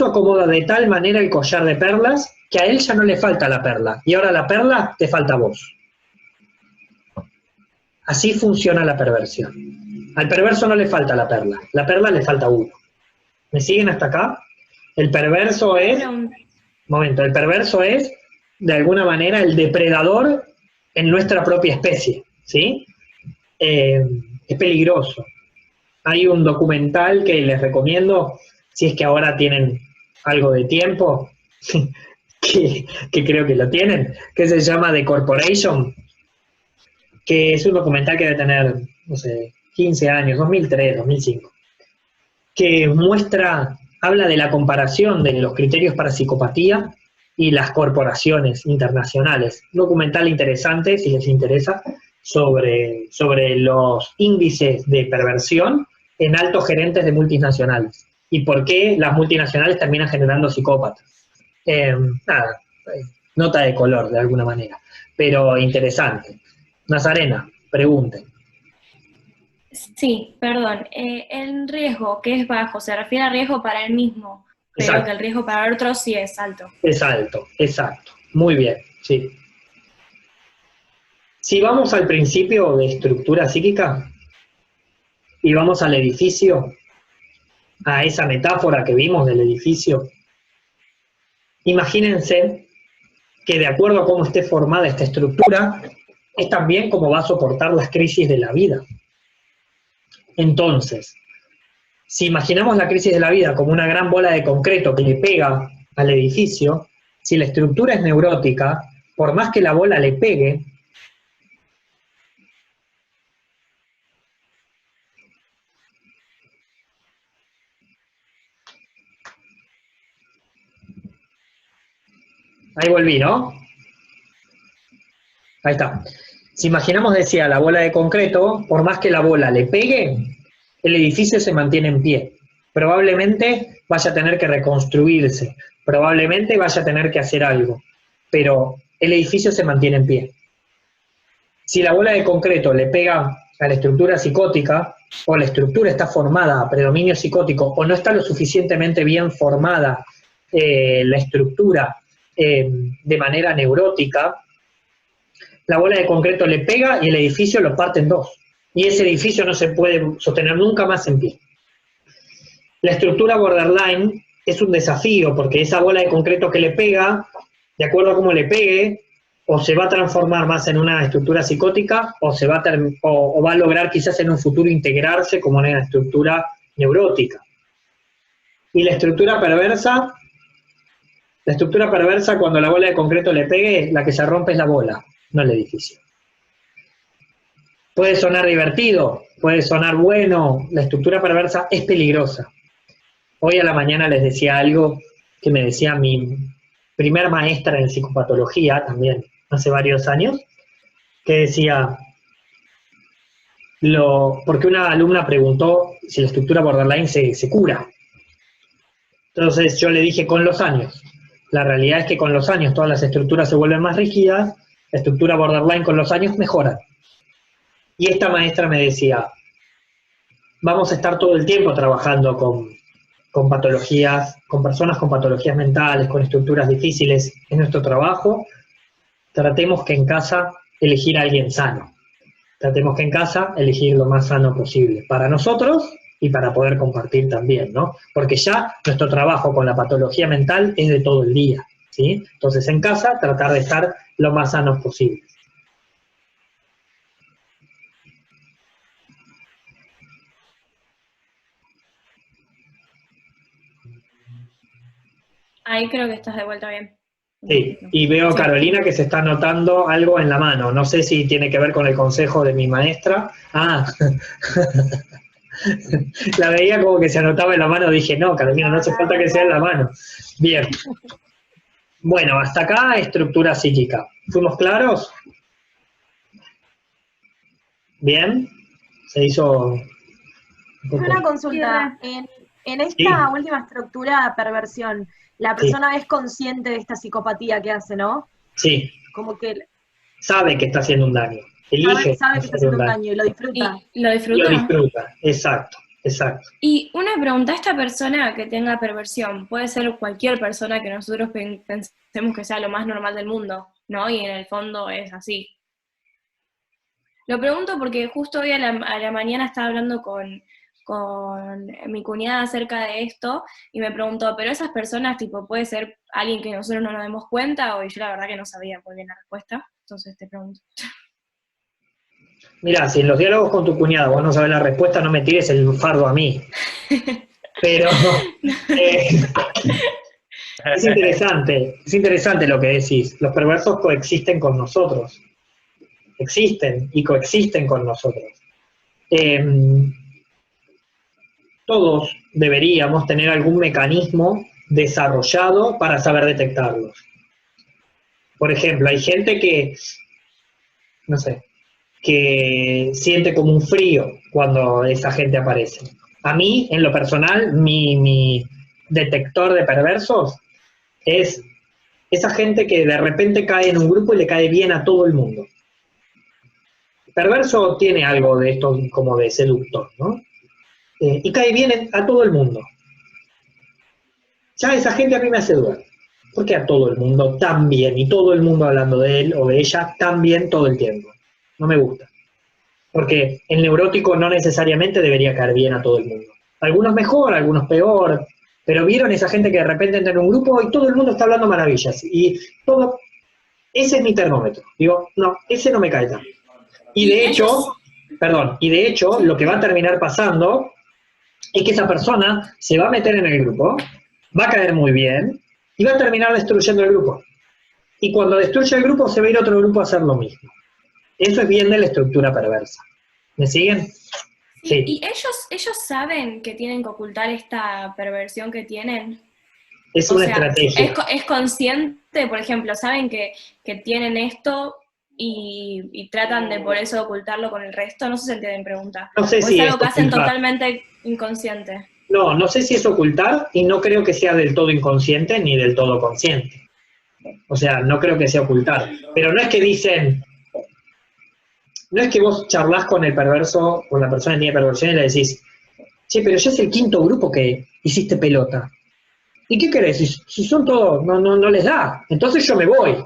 acomoda de tal manera el collar de perlas que a él ya no le falta la perla, y ahora la perla te falta a vos. Así funciona la perversión. Al perverso no le falta la perla le falta uno. ¿Me siguen hasta acá? El perverso es, el perverso es, de alguna manera, el depredador en nuestra propia especie, ¿sí? Es peligroso. Hay un documental que les recomiendo, si es que ahora tienen algo de tiempo, que creo que lo tienen, que se llama The Corporation, que es un documental que debe tener, no sé, 15 años, 2003, 2005, que habla de la comparación de los criterios para psicopatía y las corporaciones internacionales. Un documental interesante, si les interesa, sobre los índices de perversión en altos gerentes de multinacionales y por qué las multinacionales terminan generando psicópatas. Nota de color, de alguna manera, pero interesante. Nazarena, pregunte. Sí, perdón. El riesgo, que es bajo, se refiere a riesgo para él mismo, pero exacto, que el riesgo para otros sí es alto. Es alto, exacto. Muy bien, sí. Si vamos al principio de estructura psíquica y vamos al edificio, a esa metáfora que vimos del edificio, imagínense que de acuerdo a cómo esté formada esta estructura, es también cómo va a soportar las crisis de la vida. Entonces, si imaginamos la crisis de la vida como una gran bola de concreto que le pega al edificio, si la estructura es neurótica, por más que la bola le pegue, ahí volví, ¿no? Ahí está. Si imaginamos, decía, la bola de concreto, por más que la bola le pegue, el edificio se mantiene en pie. Probablemente vaya a tener que reconstruirse, probablemente vaya a tener que hacer algo, pero el edificio se mantiene en pie. Si la bola de concreto le pega a la estructura psicótica, o la estructura está formada a predominio psicótico, o no está lo suficientemente bien formada la estructura de manera neurótica, la bola de concreto le pega y el edificio lo parte en dos. Y ese edificio no se puede sostener nunca más en pie. La estructura borderline es un desafío, porque esa bola de concreto que le pega, de acuerdo a cómo le pegue, o se va a transformar más en una estructura psicótica, o va a lograr quizás en un futuro integrarse como una estructura neurótica. Y la estructura perversa, cuando la bola de concreto le pegue, la que se rompe es la bola, no el edificio. Puede sonar divertido, puede sonar bueno, la estructura perversa es peligrosa. Hoy a la mañana les decía algo que me decía mi primer maestra en psicopatología, también hace varios años, que decía, porque una alumna preguntó si la estructura borderline se cura. Entonces yo le dije, con los años. La realidad es que con los años todas las estructuras se vuelven más rígidas, la estructura borderline con los años mejora. Y esta maestra me decía, vamos a estar todo el tiempo trabajando con patologías, con personas con patologías mentales, con estructuras difíciles en nuestro trabajo. Tratemos que en casa elegir a alguien sano. Tratemos que en casa elegir lo más sano posible para nosotros y para poder compartir también, ¿no? Porque ya nuestro trabajo con la patología mental es de todo el día, ¿sí? Entonces en casa tratar de estar lo más sanos posible. Ahí creo que estás de vuelta bien. Sí, y veo a Carolina que se está anotando algo en la mano. No sé si tiene que ver con el consejo de mi maestra. Ah, la veía como que se anotaba en la mano. Dije, no, Carolina, no hace falta que sea en la mano. Bien. Bueno, hasta acá estructura psíquica. ¿Fuimos claros? Bien. Se hizo... Una consulta. En esta última estructura, perversión, la persona es consciente de esta psicopatía que hace, ¿no? Sí. Como que sabe que está haciendo un daño. Elige sabe que está haciendo un daño y lo disfruta. ¿Y lo disfruta? Lo disfruta, exacto, exacto. Y una pregunta, esta persona que tenga perversión, puede ser cualquier persona que nosotros pensemos que sea lo más normal del mundo, ¿no? Y en el fondo es así. Lo pregunto porque justo hoy a la mañana estaba hablando con mi cuñada acerca de esto, y me preguntó, ¿pero esas personas, tipo, puede ser alguien que nosotros no nos demos cuenta? Y yo la verdad que no sabía muy bien la respuesta, entonces te pregunto. Mira, si en los diálogos con tu cuñada vos no sabés la respuesta, no me tires el fardo a mí. Pero es interesante lo que decís. Los perversos coexisten con nosotros. Existen y coexisten con nosotros. Todos deberíamos tener algún mecanismo desarrollado para saber detectarlos. Por ejemplo, hay gente que, no sé, que siente como un frío cuando esa gente aparece. A mí, en lo personal, mi detector de perversos es esa gente que de repente cae en un grupo y le cae bien a todo el mundo. Perverso tiene algo de esto como de seductor, ¿no? Y cae bien a todo el mundo. Ya esa gente a mí me hace dudar. ¿Por qué a todo el mundo tan bien? Y todo el mundo hablando de él o de ella tan bien todo el tiempo. No me gusta. Porque el neurótico no necesariamente debería caer bien a todo el mundo. Algunos mejor, algunos peor. Pero vieron esa gente que de repente entra en un grupo y todo el mundo está hablando maravillas. Y todo... Ese es mi termómetro. Digo, no, ese no me cae tan. Y de hecho, lo que va a terminar pasando es que esa persona se va a meter en el grupo, va a caer muy bien, y va a terminar destruyendo el grupo. Y cuando destruye el grupo, se va a ir otro grupo a hacer lo mismo. Eso es bien de la estructura perversa. ¿Me siguen? Sí. ¿Y ellos saben que tienen que ocultar esta perversión que tienen? Es una estrategia. ¿Es consciente, por ejemplo, saben que tienen esto y tratan de por eso ocultarlo con el resto? No sé si entienden pregunta. No sé si es algo que hacen totalmente inconsciente. No sé si es ocultar, y no creo que sea del todo inconsciente ni del todo consciente. O sea, no creo que sea ocultar. Pero no es que dicen... No es que vos charlás con el perverso, con la persona que tiene perversión, y le decís, che, pero ya es el quinto grupo que hiciste pelota. ¿Y qué querés? Si son todos, no les da. Entonces yo me voy.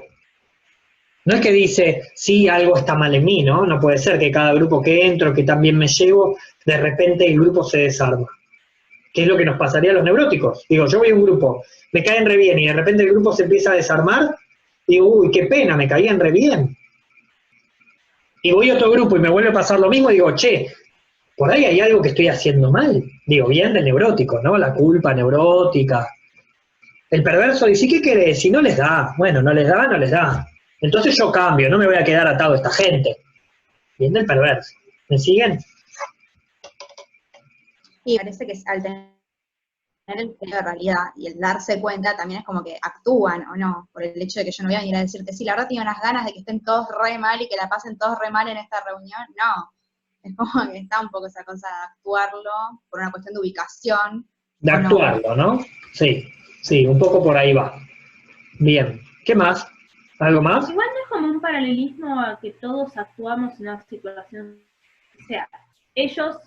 No es que dice, sí, algo está mal en mí, ¿no? No puede ser que cada grupo que entro, que también me llevo, de repente el grupo se desarma. ¿Qué es lo que nos pasaría a los neuróticos? Digo, yo voy a un grupo, me caen re bien, y de repente el grupo se empieza a desarmar, digo, uy, qué pena, me caían re bien. Y voy a otro grupo y me vuelve a pasar lo mismo, y digo, che, por ahí hay algo que estoy haciendo mal. Digo, bien del neurótico, ¿no? La culpa neurótica. El perverso dice, ¿qué querés? Si no les da, bueno, no les da. Entonces yo cambio, no me voy a quedar atado a esta gente. Bien del perverso. ¿Me siguen? Y parece que es altamente el plano de realidad y el darse cuenta también es como que actúan o no, por el hecho de que yo no voy a venir a decirte, sí, la verdad tengo unas ganas de que estén todos re mal y que la pasen todos re mal en esta reunión, no, es como que está un poco esa cosa de actuarlo por una cuestión de ubicación. De actuarlo, ¿no? Sí, sí, un poco por ahí va. Bien, ¿qué más? ¿Algo más? Igual no es como un paralelismo a que todos actuamos en una situación, o sea, ellos,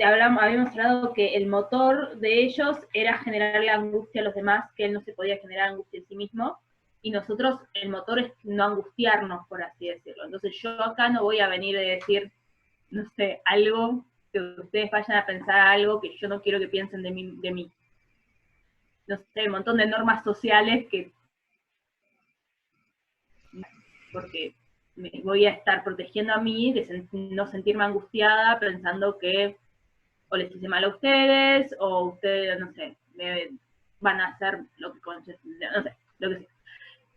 habíamos hablado que el motor de ellos era generar la angustia a los demás, que él no se podía generar angustia en sí mismo, y nosotros, el motor es no angustiarnos, por así decirlo. Entonces yo acá no voy a venir a decir, no sé, algo, que ustedes vayan a pensar algo que yo no quiero que piensen de mí. No sé, un montón de normas sociales que... porque me voy a estar protegiendo a mí de no sentirme angustiada pensando que o les hice mal a ustedes, o ustedes, no sé, me van a hacer lo que no sé, lo que sea.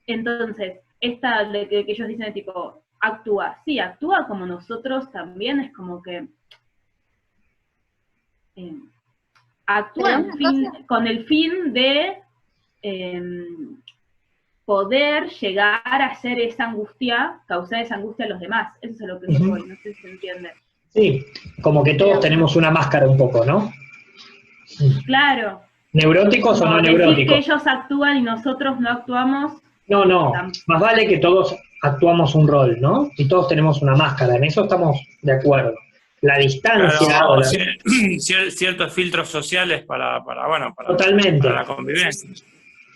Entonces, esta de que ellos dicen de tipo, actúa, sí, actúa como nosotros también, es como que actúa con el fin de poder llegar a hacer esa angustia, causar esa angustia a los demás. Eso es lo que yo voy, no sé si se entiende. Sí, como que todos tenemos una máscara un poco, ¿no? Claro. ¿Neuróticos o no neuróticos? Que ellos actúan y nosotros no actuamos. No, más vale que todos actuamos un rol, ¿no? Y todos tenemos una máscara, en eso estamos de acuerdo. La distancia... Claro, ciertos filtros sociales para totalmente. Para la convivencia.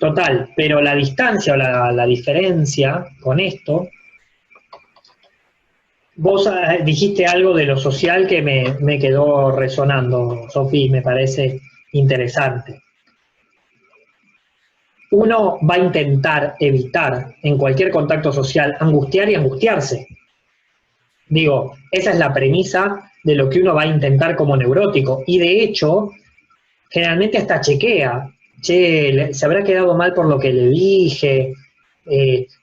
Total, pero la distancia o la diferencia con esto... Vos dijiste algo de lo social que me quedó resonando, Sofi, me parece interesante. Uno va a intentar evitar en cualquier contacto social angustiar y angustiarse. Digo, esa es la premisa de lo que uno va a intentar como neurótico. Y de hecho, generalmente hasta chequea. Che, se habrá quedado mal por lo que le dije...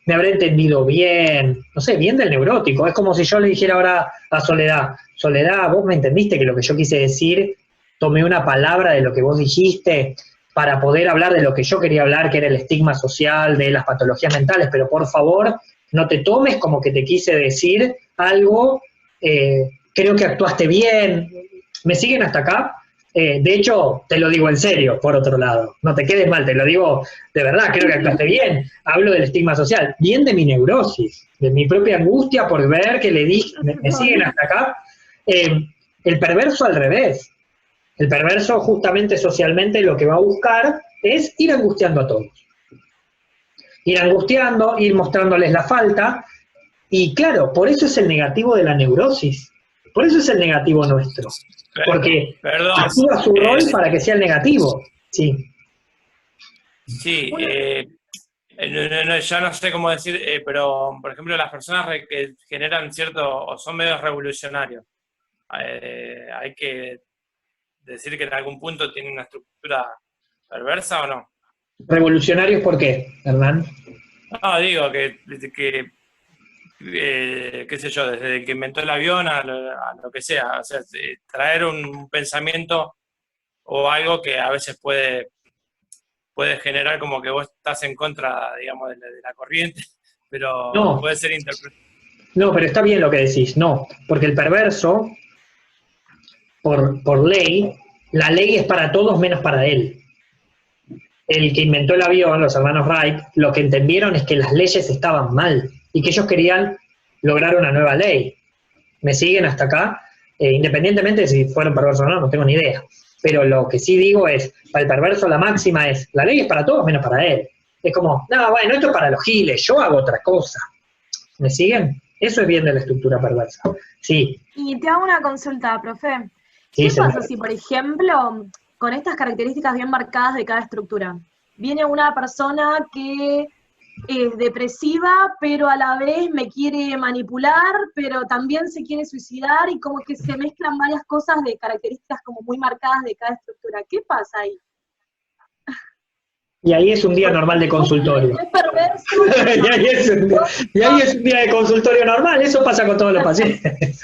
me habré entendido bien, no sé, bien del neurótico. Es como si yo le dijera ahora a Soledad, vos me entendiste que lo que yo quise decir, tomé una palabra de lo que vos dijiste para poder hablar de lo que yo quería hablar, que era el estigma social, de las patologías mentales, pero por favor, no te tomes como que te quise decir algo, creo que actuaste bien. ¿Me siguen hasta acá? De hecho, te lo digo en serio, por otro lado. No te quedes mal, te lo digo de verdad, creo que actuaste bien. Hablo del estigma social, bien de mi neurosis, de mi propia angustia por ver que le dije, ¿me siguen hasta acá? El perverso al revés. El perverso justamente socialmente lo que va a buscar es ir angustiando a todos. Ir angustiando, ir mostrándoles la falta. Y claro, por eso es el negativo de la neurosis. Por eso es el negativo nuestro. Porque actúa su rol para que sea el negativo. Sí. Sí, ya no sé cómo decir, pero por ejemplo las personas que generan o son medios revolucionarios, hay que decir que en algún punto tienen una estructura perversa o no. ¿Revolucionarios por qué, Hernán? No, digo que qué sé yo, desde que inventó el avión a lo que sea, o sea, traer un pensamiento o algo que a veces puede generar como que vos estás en contra, digamos, de la corriente, pero no, puede ser interpretado. No, pero está bien lo que decís, no, porque el perverso, por ley, la ley es para todos menos para él. El que inventó el avión, los hermanos Wright, lo que entendieron es que las leyes estaban mal y que ellos querían lograr una nueva ley. ¿Me siguen hasta acá? Independientemente de si fueron perversos o no, no tengo ni idea. Pero lo que sí digo es, para el perverso la máxima es, la ley es para todos menos para él. Es como, no, bueno, esto es para los giles, yo hago otra cosa. ¿Me siguen? Eso es bien de la estructura perversa. Sí. Y te hago una consulta, profe. ¿Qué pasa si, por ejemplo, con estas características bien marcadas de cada estructura, viene una persona que es depresiva, pero a la vez me quiere manipular, pero también se quiere suicidar, y como que se mezclan varias cosas de características como muy marcadas de cada estructura? ¿Qué pasa ahí? Y ahí es un día normal de consultorio. Es perverso. y ahí es un día de consultorio normal, eso pasa con todos los pacientes.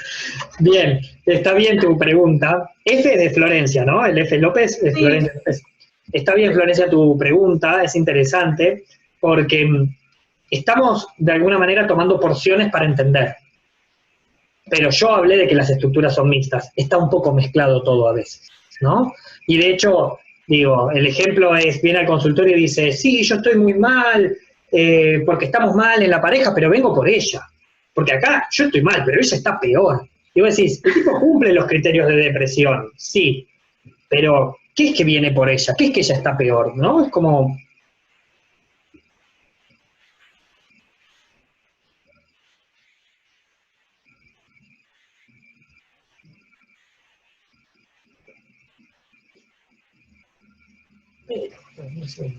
Bien, está bien tu pregunta. F de Florencia, ¿no? El F López es Florencia López. está bien, Florencia, tu pregunta es interesante, porque estamos de alguna manera tomando porciones para entender. Pero yo hablé de que las estructuras son mixtas, está un poco mezclado todo a veces, ¿no? Y de hecho, digo, el ejemplo es, viene al consultorio y dice, sí, yo estoy muy mal, porque estamos mal en la pareja, pero vengo por ella. Porque acá yo estoy mal, pero ella está peor. Y vos decís, el tipo cumple los criterios de depresión, sí, pero ¿qué es que viene por ella? ¿Qué es que ella está peor? ¿No? Es como... No sé.